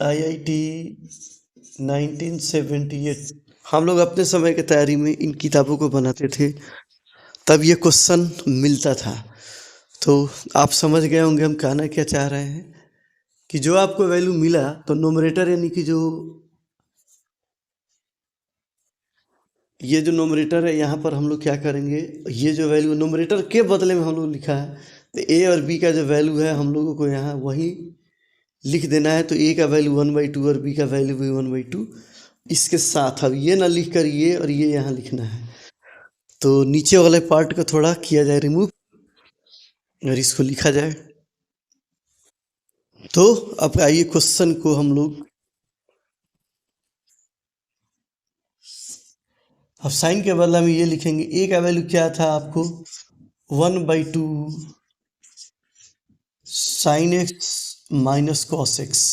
Speaker 1: आईआईटी 1978। हम लोग अपने समय की तैयारी में इन किताबों को बनाते थे, तब ये क्वेश्चन मिलता था। तो आप समझ गए होंगे हम कहना क्या चाह रहे हैं, कि जो आपको वैल्यू मिला, तो नोमरेटर यानी कि जो ये जो नोमरेटर है, यहाँ पर हम लोग क्या करेंगे, ये जो वैल्यू नोमरेटर के बदले में हम लोग लिखा है, तो ए और बी का जो वैल्यू है हम लोगों को यहाँ वही लिख देना है। तो ए का वैल्यू 1/2 और बी का वैल्यू भी 1/2, इसके साथ अब ये ना लिख कर ये और ये यहाँ लिखना है, तो नीचे वाले पार्ट को थोड़ा किया जाए रिमूव, और इसको लिखा जाए। तो अब आइए क्वेश्चन को हम लोग, अब साइन के बदला में ये लिखेंगे, ए का वैल्यू क्या था आपको 1/2 sine x minus cos x,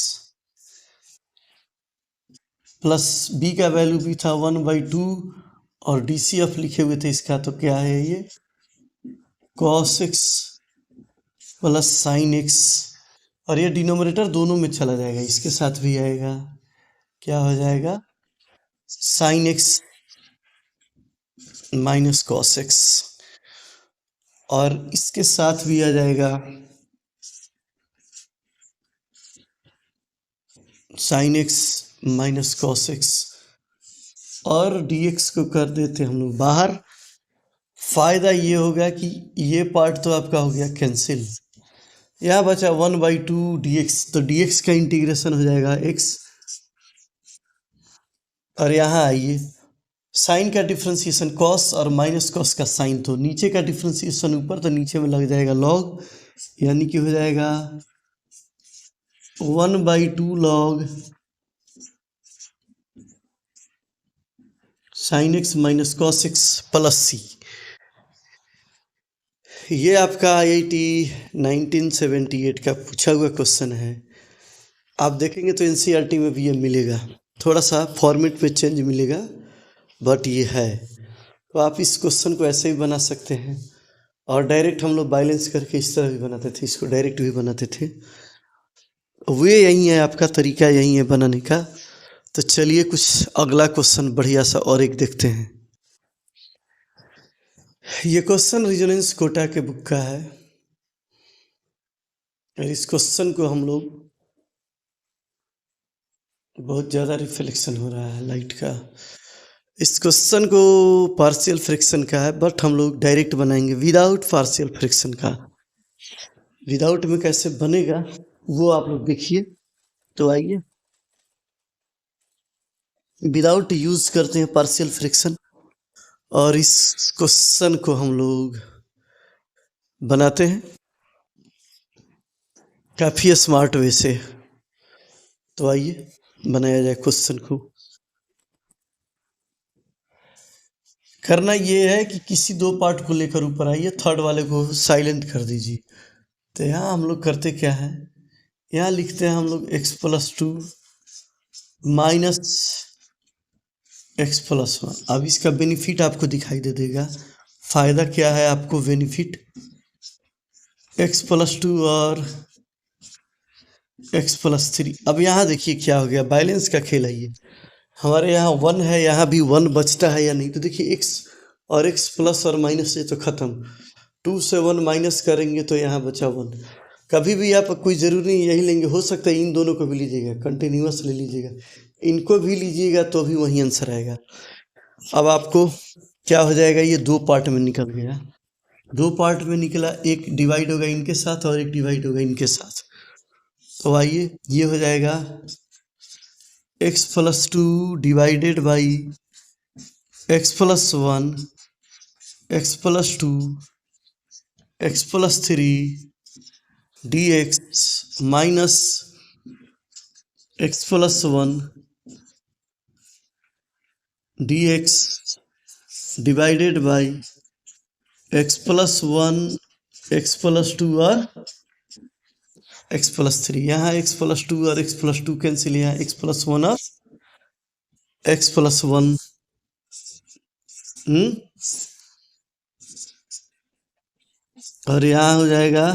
Speaker 1: plus b का वैल्यू भी था 1/2, और डीसीएफ लिखे हुए थे इसका, तो क्या है ये cos x plus sine x, और ये डिनोमिनेटर दोनों में चला जाएगा, इसके साथ भी आएगा, क्या हो जाएगा sign x minus cos x, और इसके साथ भी आ जाएगा sign x minus cos x, और dx को कर देते हम लोग बाहर। फायदा ये होगा कि ये पार्ट तो आपका हो गया कैंसिल, यहाँ बचा 1/2 dx, तो dx का इंटीग्रेशन हो जाएगा x, और यहाँ आइए साइन का डिफ्रेंसिएशन कॉस और माइनस कॉस का साइन, तो नीचे का डिफ्रेंसिएशन ऊपर, तो नीचे में लग जाएगा लॉग, यानी कि हो जाएगा 1/2 log sine x minus cos x plus c. ये आपका आईआईटी 1978 का पूछा हुआ क्वेश्चन है। आप देखेंगे तो एनसीईआरटी में भी ये मिलेगा, थोड़ा सा फॉर्मेट में चेंज मिलेगा, बट ये है। तो आप इस क्वेश्चन को ऐसे भी बना सकते हैं, और डायरेक्ट हम लोग बैलेंस करके इस तरह भी बनाते थे, इसको डायरेक्ट भी बनाते थे। वे यही है, आपका तरीका यही है बनाने का। तो चलिए कुछ अगला क्वेश्चन बढ़िया सा और एक देखते हैं। ये क्वेश्चन रेजोनेंस कोटा के बुक का है, और इस क्वेश्चन को हम लोग, बहुत ज़्यादा रिफ्लेक्शन हो रहा है लाइट का, इस क्वेश्चन को पार्शियल फ्रैक्शन का है, बट हम लोग डायरेक्ट बनाएंगे विदाउट पार्शियल फ्रैक्शन का। विदाउट में कैसे बनेगा वो आप लोग देखिए। तो आइए विदाउट यूज करते हैं पार्शियल फ्रैक्शन, और इस क्वेश्चन को हम लोग बनाते हैं काफ़ी स्मार्ट वे से। तो आइए बनाया जाए क्वेश्चन को। करना ये है कि किसी दो पार्ट को लेकर ऊपर आइए, थर्ड वाले को साइलेंट कर दीजिए। तो यहाँ हम लोग करते क्या है, यहाँ लिखते हैं हम लोग x+2 माइनस x+1। अब इसका बेनिफिट आपको दिखाई दे देगा। फायदा क्या है आपको, बेनिफिट x+2 और x+3। अब यहाँ देखिए क्या हो गया, बैलेंस का खेल है ये। हमारे यहाँ 1 है, यहाँ भी 1 बचता है या नहीं। तो देखिए x और x प्लस और माइनस से तो खत्म, 2 से 1 माइनस करेंगे तो यहाँ बचा 1। कभी भी आप कोई ज़रूरी नहीं यही लेंगे, हो सकता है इन दोनों को भी लीजिएगा, कंटिन्यूअस ले लीजिएगा, इनको भी लीजिएगा तो भी वही आंसर आएगा। अब आपको क्या हो जाएगा, ये दो पार्ट में निकल गया। दो पार्ट में निकला, एक डिवाइड होगा इनके साथ और एक डिवाइड होगा इनके साथ। तो आइए ये हो जाएगा x+2 divided by x+1 x+2 x+3 dx minus x+1 dx divided by x+1 x+2 और x+3। यहाँ x+2 और x+2 कैंसिल, यहाँ x+1 और x+1 और यहाँ हो जाएगा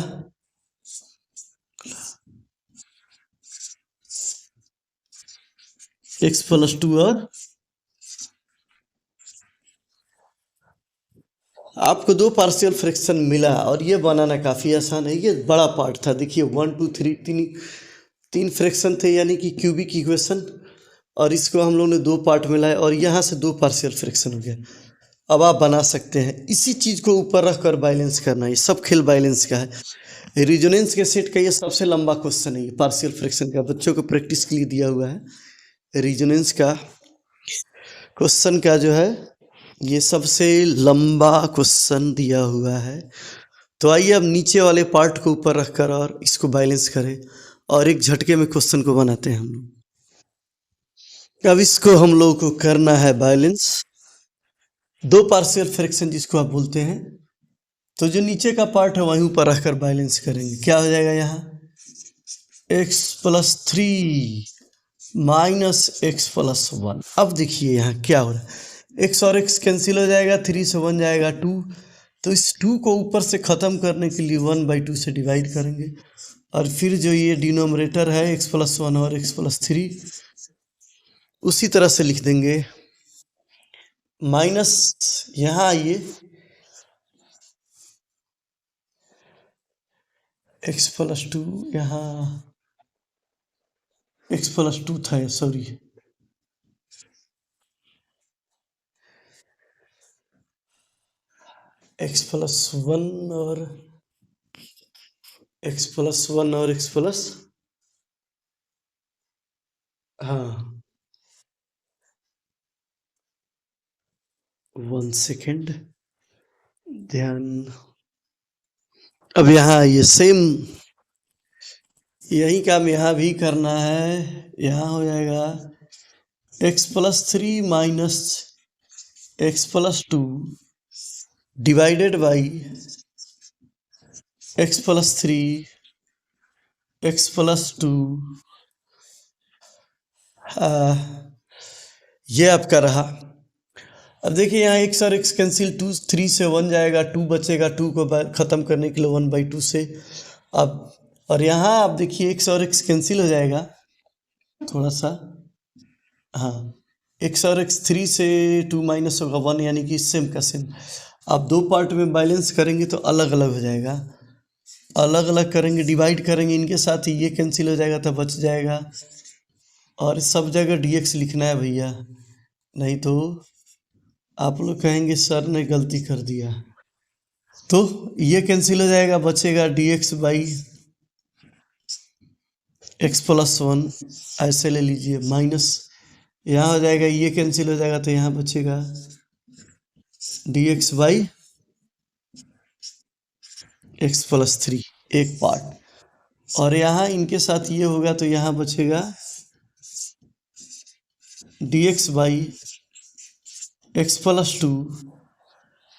Speaker 1: x+2 और आपको दो पार्शियल फ्रैक्शन मिला। और ये बनाना काफ़ी आसान है, ये बड़ा पार्ट था। देखिए 1 2 3 तीन फ्रैक्शन थे, यानी कि क्यूबिक इक्वेशन, और इसको हम लोग ने दो पार्ट में लाया और यहाँ से दो पार्शियल फ्रैक्शन हो गया। अब आप बना सकते हैं, इसी चीज़ को ऊपर रख कर बैलेंस करना। ये सब खेल बैलेंस का है। रेजोनेंस के सेट का ये सबसे लंबा क्वेश्चन है, ये पार्शियल फ्रैक्शन का, बच्चों को प्रैक्टिस के लिए दिया हुआ है। रेजोनेंस का क्वेश्चन का जो है ये सबसे लंबा क्वेश्चन दिया हुआ है। तो आइए अब नीचे वाले पार्ट को ऊपर रखकर और इसको बैलेंस करें और एक झटके में क्वेश्चन को बनाते हैं हम लोग। अब इसको हम लोग को करना है बैलेंस, दो पार्शियल फ्रैक्शन जिसको आप बोलते हैं। तो जो नीचे का पार्ट है वहीं ऊपर रखकर बैलेंस करेंगे। क्या हो जाएगा, यहाँ x+3 माइनस x+1। अब देखिए यहाँ क्या हो रहा है, x और x कैंसिल हो जाएगा, 3 से 1 जाएगा 2। तो इस 2 को ऊपर से ख़त्म करने के लिए 1/2 से डिवाइड करेंगे, और फिर जो ये डिनोमिनेटर है x+1 और x+3 उसी तरह से लिख देंगे। माइनस यहाँ आइए, x+2 यहाँ x+2 था, सॉरी x+1 और x+1 और x+, हाँ 1 सेकेंड ध्यान। अब यहाँ ये सेम यही काम यहाँ भी करना है। यहाँ हो जाएगा x+3 minus x+2 divided by x+3 x+2। ये आपका रहा। अब देखिए यहाँ x और x कैंसिल, 2 3 से 1 जाएगा, 2 बचेगा, 2 को ख़त्म करने के लिए 1/2 से। अब और यहाँ आप देखिए x और x कैंसिल हो जाएगा थोड़ा सा, हाँ x और x 3 से 2 माइनस होगा 1, यानी कि सेम का सेम। आप दो पार्ट में बैलेंस करेंगे तो अलग अलग हो जाएगा, अलग अलग करेंगे, डिवाइड करेंगे इनके साथ ही, ये कैंसिल हो जाएगा तो बच जाएगा। और सब जगह dx लिखना है भैया, नहीं तो आप लोग कहेंगे सर ने गलती कर दिया, तो ये कैंसिल हो जाएगा, बचेगा dx by x plus one, ऐसे ले लीजिए, माइनस यहाँ हो जाएगा, ये कैंसिल हो जाएगा तो यहाँ बचेगा dx by x plus three, एक पार्ट। और यहाँ इनके साथ ये होगा तो यहाँ बचेगा dx by x plus two,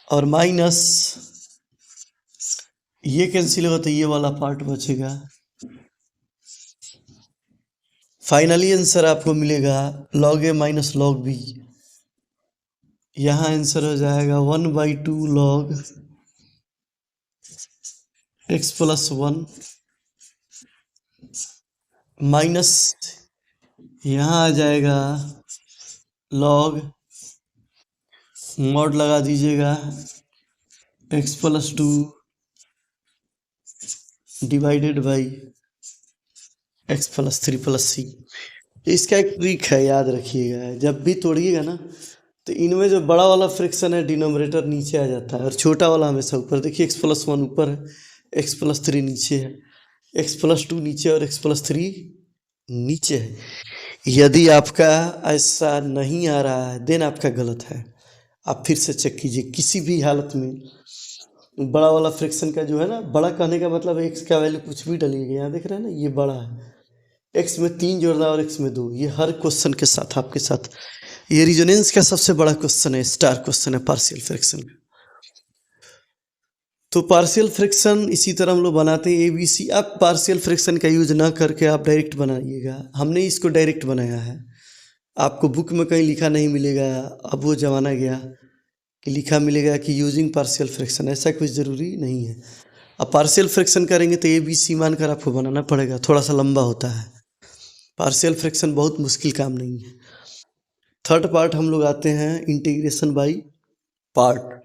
Speaker 1: और माइनस ये कैंसिल होगा तो ये वाला पार्ट बचेगा। फाइनली आंसर आपको मिलेगा log a minus log b। यहाँ आंसर हो जाएगा 1/2 log x plus one minus यहाँ आ जाएगा log, मॉड लगा दीजिएगा, x plus two divided by x plus three plus c. इसका एक ट्रिक है, याद रखिएगा, जब भी तोड़िएगा ना तो इनमें जो बड़ा वाला फ्रैक्शन है डिनोमिनेटर नीचे आ जाता है और छोटा वाला हमेशा ऊपर। देखिए एक्स प्लस वन ऊपर है, एक्स प्लस थ्री नीचे है, एक्स प्लस टू नीचे और एक्स प्लस थ्री नीचे है। यदि आपका ऐसा नहीं आ रहा है देन आपका गलत है। आप फिर से चेक कीजिए, किसी भी हालत में बड़ा वाला फ्रैक्शन का जो है ना, बड़ा कहने का मतलब एक्स का वैल्यू कुछ भी डलिएगा, यहाँ देख रहे हैं ना ये बड़ा है, एक्स में तीन जोड़ना और एक्स में दो, ये हर क्वेश्चन के साथ आपके साथ ये रिजोनेंस का सबसे बड़ा क्वेश्चन है, स्टार क्वेश्चन है पार्शियल फ्रैक्शन का। तो पार्शियल फ्रैक्शन इसी तरह हम लोग बनाते हैं ABC। आप पार्शियल फ्रैक्शन का यूज ना करके आप डायरेक्ट बनाइएगा, हमने इसको डायरेक्ट बनाया है, आपको बुक में कहीं लिखा नहीं मिलेगा। अब वो जमाना गया कि लिखा मिलेगा कि यूजिंग पार्शियल फ्रैक्शन, ऐसा कुछ ज़रूरी नहीं है। अब पार्शियल फ्रैक्शन करेंगे तो ABC मानकर आपको बनाना पड़ेगा, थोड़ा सा लंबा होता है। पार्शियल फ्रैक्शन बहुत मुश्किल काम नहीं है। थर्ड पार्ट हम लोग आते हैं इंटीग्रेशन बाई पार्ट।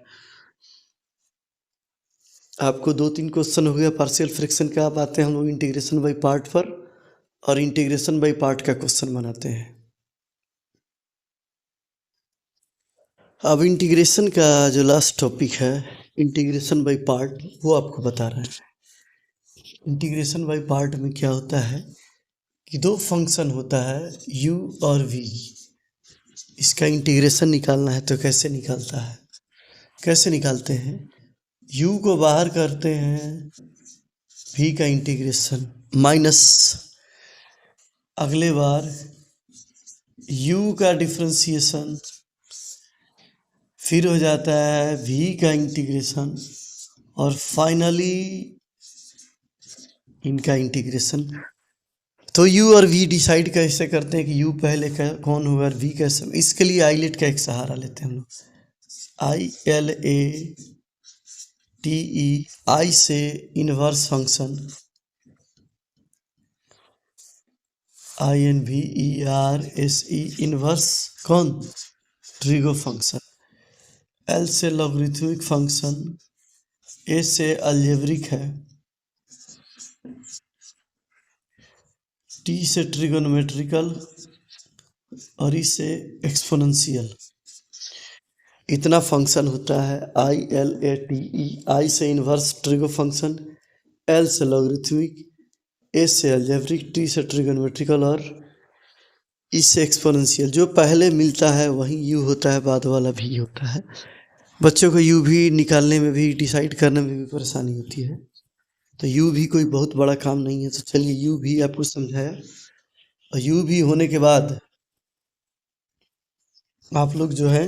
Speaker 1: आपको दो तीन क्वेश्चन हो गया पार्शियल फ्रैक्शन का, अब आते हैं हम लोग इंटीग्रेशन बाई पार्ट पर, और इंटीग्रेशन बाई पार्ट का क्वेश्चन बनाते हैं। अब इंटीग्रेशन का जो लास्ट टॉपिक है इंटीग्रेशन बाई पार्ट, वो आपको बता रहे हैं। इंटीग्रेशन बाई पार्ट में क्या होता है कि दो फंक्शन होता है u और v, इसका इंटीग्रेशन निकालना है तो कैसे निकालता है, कैसे निकालते हैं, u को बाहर करते हैं, v का इंटीग्रेशन माइनस, अगले बार u का डिफ्रेंसिएशन, फिर हो जाता है v का इंटीग्रेशन, और फाइनली इनका इंटीग्रेशन। तो u और v डिसाइड कैसे करते हैं कि u पहले का कौन होगा और v कैसे, इसके लिए आईलेट का एक सहारा लेते हैं हम लोग, ILATE, आई से इनवर्स फंक्शन, INVERSE इनवर्स कौन, ट्रिगो फंक्शन, L से लॉगरिथमिक फंक्शन, A से अलजेब्रिक है, T से ट्रिगोनोमेट्रिकल, और E से एक्सपोनेंशियल। इतना फंक्शन होता है ILATE, आई से इनवर्स ट्रिगो फंक्शन, L से लॉगरिथमिक, A से अलजेब्रिक, T से ट्रिगोनोमेट्रिकल, और E से एक्सपोनेंशियल। जो पहले मिलता है वही U होता है, बाद वाला भी होता है। बच्चों को U भी निकालने में भी, डिसाइड करने में भी परेशानी होती है, तो U भी कोई बहुत बड़ा काम नहीं है। तो चलिए U भी आपको समझाया, और U भी होने के बाद आप लोग जो है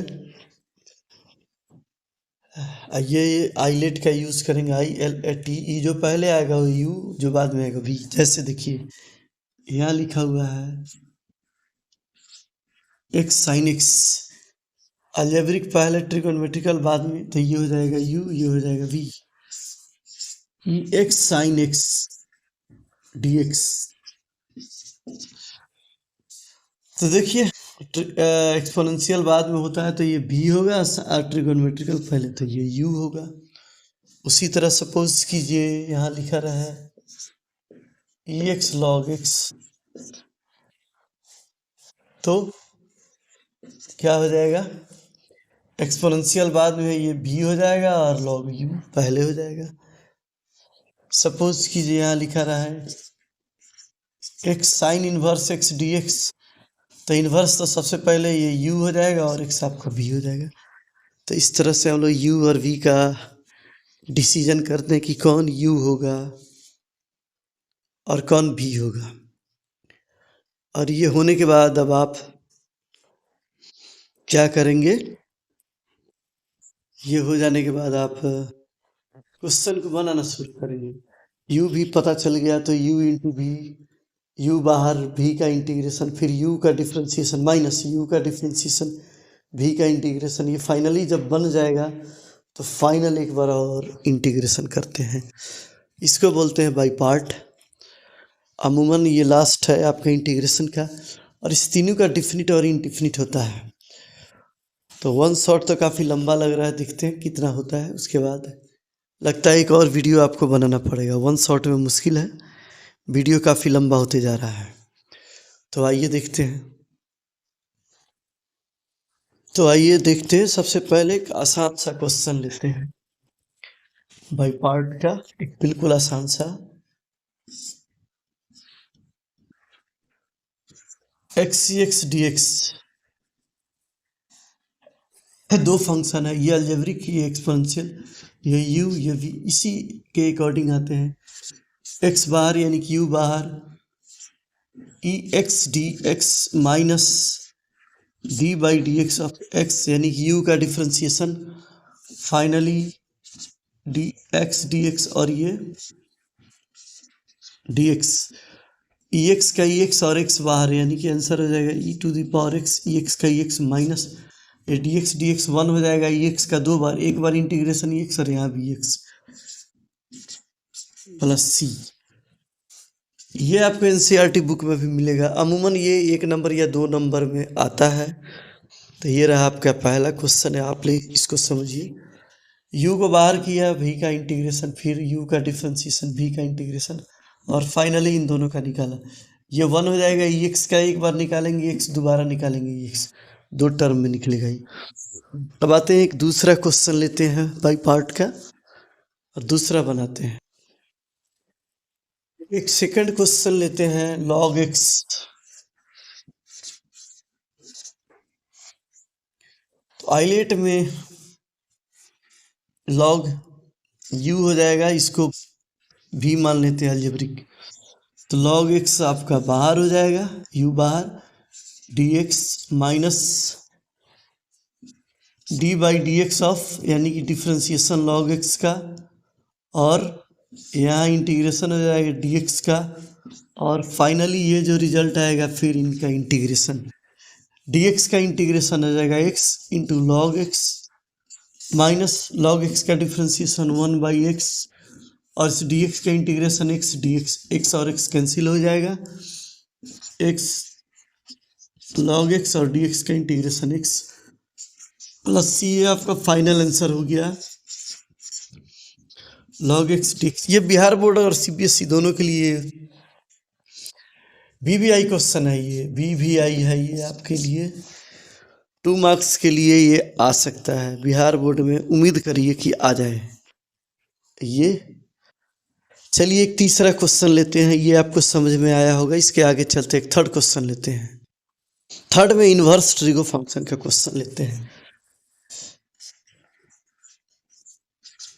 Speaker 1: ये आईलेट का यूज़ करेंगे, ILATE, जो पहले आएगा वो U, जो बाद में आएगा V। जैसे देखिए यहाँ लिखा हुआ है x sin x, अलजेब्रिक पहले, ट्रिगोनोमेट्रिकल बाद में, तो ये हो जाएगा U, ये हो जाएगा V, x sin x dx। तो देखिए एक्सपोनेंशियल बाद में होता है तो ये v होगा, ट्रिगोनोमेट्रिकल पहले, तो ये u होगा। उसी तरह सपोज कीजिए यहाँ लिखा रहा है ex log x, तो क्या हो जाएगा, एक्सपोनेंशियल बाद में ये भी हो जाएगा और log u पहले हो जाएगा। सपोज कीजिए यहाँ लिखा रहा है x sine inverse x dx, तो इनवर्स तो सबसे पहले ये u हो जाएगा और x आपका v हो जाएगा। तो इस तरह से हम लोग u और v का डिसीजन करते हैं कि कौन u होगा और कौन v होगा। और ये होने के बाद अब आप क्या करेंगे, ये हो जाने के बाद आप क्वेश्चन को बनाना शुरू करेंगे। u भी पता चल गया तो u इंटू v, u बाहर v का इंटीग्रेशन, फिर u का डिफ्रेंसिएशन माइनस u का डिफ्रेंसिएशन, v का इंटीग्रेशन। ये फाइनली जब बन जाएगा तो फाइनल एक बार और इंटीग्रेशन करते हैं, इसको बोलते हैं बाई पार्ट। अमूमन ये लास्ट है आपका इंटीग्रेशन का, और इस तीनों का डिफिनिट और इनडिफिनिट होता है। तो वन शॉट तो काफ़ी लंबा लग रहा है, देखते हैं कितना होता है। उसके बाद लगता है एक और वीडियो आपको बनाना पड़ेगा, वन शॉट में मुश्किल है, वीडियो काफ़ी लंबा होते जा रहा है। तो आइए देखते हैं। सबसे पहले एक आसान सा क्वेश्चन लेते हैं बाई पार्ट का, एक बिल्कुल आसान सा। x dx है, दो फंक्शन है, ये अलजेब्रिक, ये एक्सपोनेंशियल, ये u ये v, इसी के अकॉर्डिंग आते हैं। x बाहर यानी कि u बाहर, e x D x minus D by D x of x यानी कि u का differentiation, finally D x d x, और ये डी एक्स, ई एक्स का ई एक्स और x बाहर यानी कि आंसर हो जाएगा e to the power x, e x का ई एक्स माइनस ये डी एक्स 1 हो जाएगा, ई एक्स का दो बार, एक बार इंटीग्रेशन ई एक्स और यहाँ भी एक्स प्लस सी। ये आपको एनसीईआरटी बुक में भी मिलेगा, अमूमन ये 1 नंबर या 2 नंबर में आता है। तो ये रहा आपका पहला क्वेश्चन है, आप लोग इसको समझिए। u को बाहर किया, v का इंटीग्रेशन, फिर u का डिफ्रेंसिएशन, v का इंटीग्रेशन, और फाइनली इन दोनों का निकाला। ये 1 हो जाएगा, ई एक्स का एक बार निकालेंगे, x दोबारा निकालेंगे, ई एक्स दो टर्म में निकलेगा ही। अब आते हैं एक दूसरा क्वेश्चन लेते हैं बाई पार्ट का और दूसरा बनाते हैं। एक सेकंड क्वेश्चन लेते हैं log x। तो आइलेट में log u हो जाएगा, इसको भी मान लेते हैं अलजेब्रिक। तो log x आपका बाहर हो जाएगा, u बाहर, dx minus D by D x of यानी कि डिफ्रेंसिएशन log x का, और यहाँ इंटीग्रेशन हो जाएगा dx का, और फाइनली ये जो रिजल्ट आएगा फिर इनका इंटीग्रेशन, dx का इंटीग्रेशन हो जाएगा x into log x minus log x का डिफ्रेंसिएशन 1 बाई एक्स, और इस dx का इंटीग्रेशन x dx, x और x कैंसिल हो जाएगा, x log x और dx का इंटीग्रेशन x प्लस सी। ये आपका फाइनल आंसर हो गया log x dx। ये बिहार बोर्ड और सीबीएसई दोनों के लिए वीवीआई क्वेश्चन है, ये वीवीआई है, ये आपके लिए 2 मार्क्स के लिए ये आ सकता है। बिहार बोर्ड में उम्मीद करिए कि आ जाए ये। चलिए एक तीसरा क्वेश्चन लेते हैं, ये आपको समझ में आया होगा। इसके आगे चलते एक थर्ड क्वेश्चन लेते हैं। थर्ड में इनवर्स ट्रिगो फंक्शन का क्वेश्चन लेते हैं।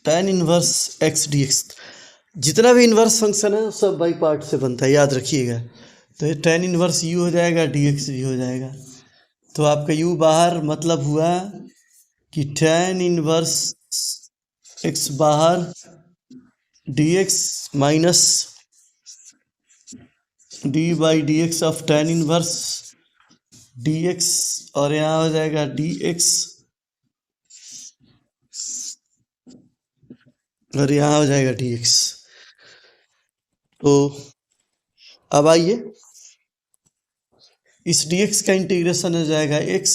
Speaker 1: tan इनवर्स x dx, जितना भी इनवर्स फंक्शन है सब बाई पार्ट से बनता है, याद रखिएगा। तो ये tan इनवर्स u हो जाएगा, dx भी हो जाएगा। तो आपका u बाहर मतलब हुआ कि tan इनवर्स x बाहर dx minus d by D x of tan inverse dx, और यहाँ हो जाएगा dx, और यहाँ हो जाएगा dx। तो अब आइए, इस dx का इंटीग्रेशन हो जाएगा x,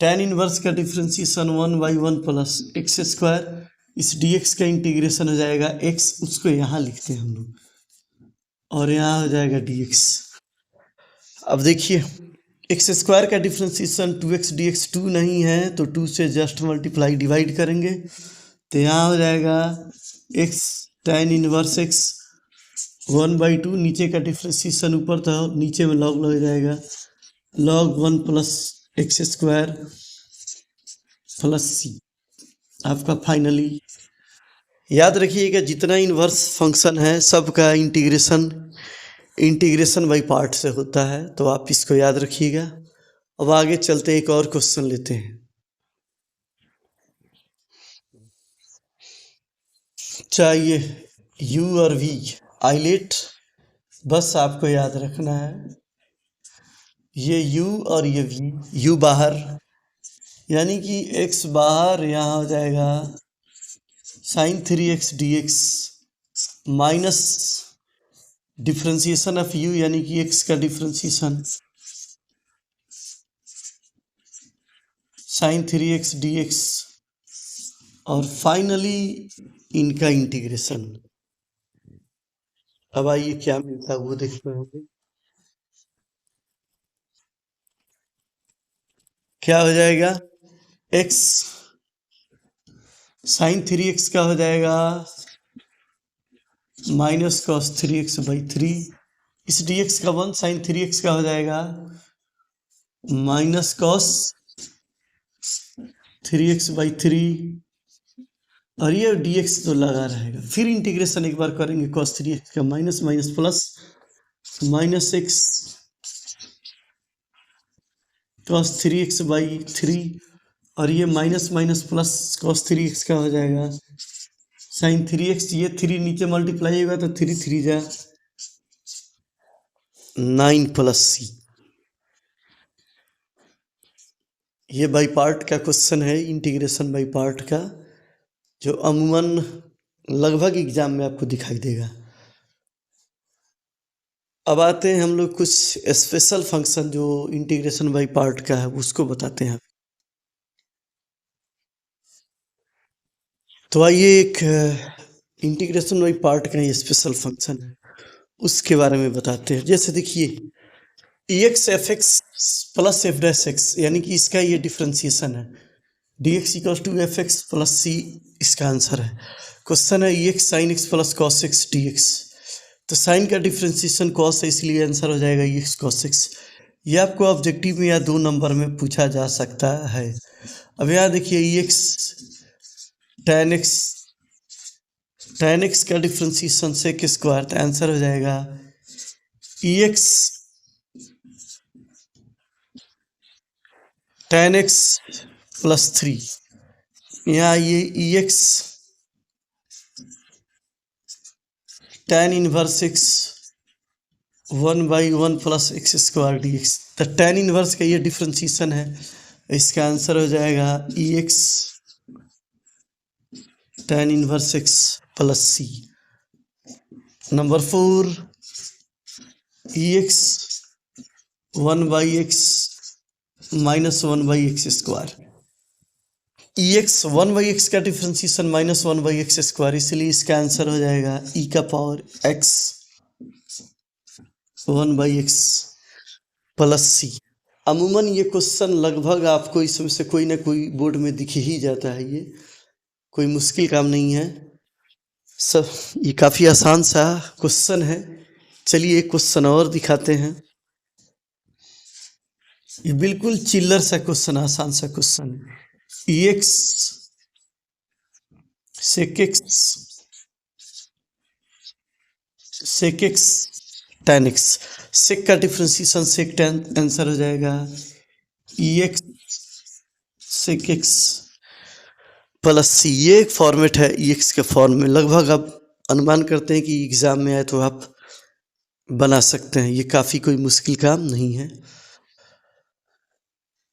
Speaker 1: tan इनवर्स का differentiation 1 by 1 plus x square, इस dx का इंटीग्रेशन हो जाएगा x, उसको यहाँ लिखते हैं हम लोग, और यहाँ हो जाएगा dx। अब देखिए एक्स स्क्वायर का डिफ्रेंसिएशन 2x dx 2 नहीं है तो 2 से जस्ट मल्टीप्लाई डिवाइड करेंगे तो यहाँ हो जाएगा x tan इनवर्स x 1/2, नीचे का डिफ्रेंसिएशन ऊपर था नीचे में लॉग लग जाएगा log 1 plus x square plus c। आपका फाइनली याद रखिएगा जितना इन्वर्स फंक्शन है सबका इंटीग्रेशन बाई पार्ट से होता है, तो आप इसको याद रखिएगा। अब आगे चलते एक और क्वेश्चन लेते हैं। चाहिए u और v आइलेट, बस आपको याद रखना है ये u और ये v, u बाहर यानी कि x बाहर, यहाँ हो जाएगा sin 3x dx minus differentiation of u यानी कि x का डिफ्रेंसिएशन sin 3x dx और फाइनली इनका इंटीग्रेशन। अब आइए क्या मिलता है वो देखते होंगे। क्या हो जाएगा x sin 3x का हो जाएगा माइनस cos 3x/3, इस dx का 1 sin 3x का हो जाएगा माइनस cos 3x/3 और ये dx तो लगा रहेगा। फिर इंटीग्रेशन एक बार करेंगे cos 3x का minus minus plus minus x cos 3x/3 और ये minus minus plus cos 3x का हो जाएगा sin 3x, ये 3 नीचे मल्टीप्लाई होगा तो 3 3 जा 9 प्लस c। ये बाई पार्ट का क्वेश्चन है, इंटीग्रेशन बाई पार्ट का, जो अमूमन लगभग एग्जाम में आपको दिखाई देगा। अब आते हैं हम लोग कुछ स्पेशल फंक्शन जो इंटीग्रेशन बाई पार्ट का है उसको बताते हैं। तो आइए एक इंटीग्रेशन बाई पार्ट का ये स्पेशल फंक्शन है उसके बारे में बताते हैं। जैसे देखिए x f x plus f dash x यानी कि इसका ये डिफ्रेंसिएशन है, d x equal to f x plus c इसका आंसर है। क्वेश्चन है e x sine x plus cos x d x, तो साइन का डिफ्रेंसिएशन कॉस है इसलिए आंसर हो जाएगा ई एक्स कॉस एक्स। ये आपको ऑब्जेक्टिव में या 2 नंबर में पूछा जा सकता है। अब यहाँ देखिए ई एक्स tan x का डिफ्रेंसिएशन सेक स्क्वायर, तो आंसर हो जाएगा e x tan x plus 3। यहाँ ये e x tan inverse x 1/1 plus x square d x, तो tan इनवर्स का ये डिफ्रेंसिएशन है, इसका आंसर हो जाएगा e x tan inverse x plus c। Number 4 e x 1/x minus 1/x square, e x 1/x का differentiation minus 1/x square, इसलिए इसका आंसर हो जाएगा e का power x 1/x plus c। अमूमन ये क्वेश्चन लगभग आपको इसमें से कोई ना कोई बोर्ड में दिख ही जाता है, ये कोई मुश्किल काम नहीं है सब, ये काफ़ी आसान सा क्वेश्चन है। चलिए एक क्वेश्चन और दिखाते हैं। ये बिल्कुल चिल्लर सा क्वेश्चन, आसान सा क्वेश्चन है। E x sec x tan x, sec का डिफ्रेंसिएशन सेक tan, आंसर हो जाएगा e x sec x plus c. ये एक फॉर्मेट है ई एक्स के फॉर्म में, लगभग आप अनुमान करते हैं कि एग्जाम में आए तो आप बना सकते हैं, ये काफ़ी कोई मुश्किल काम नहीं है,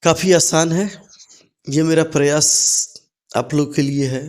Speaker 1: काफ़ी आसान है। ये मेरा प्रयास आप लोग के लिए है।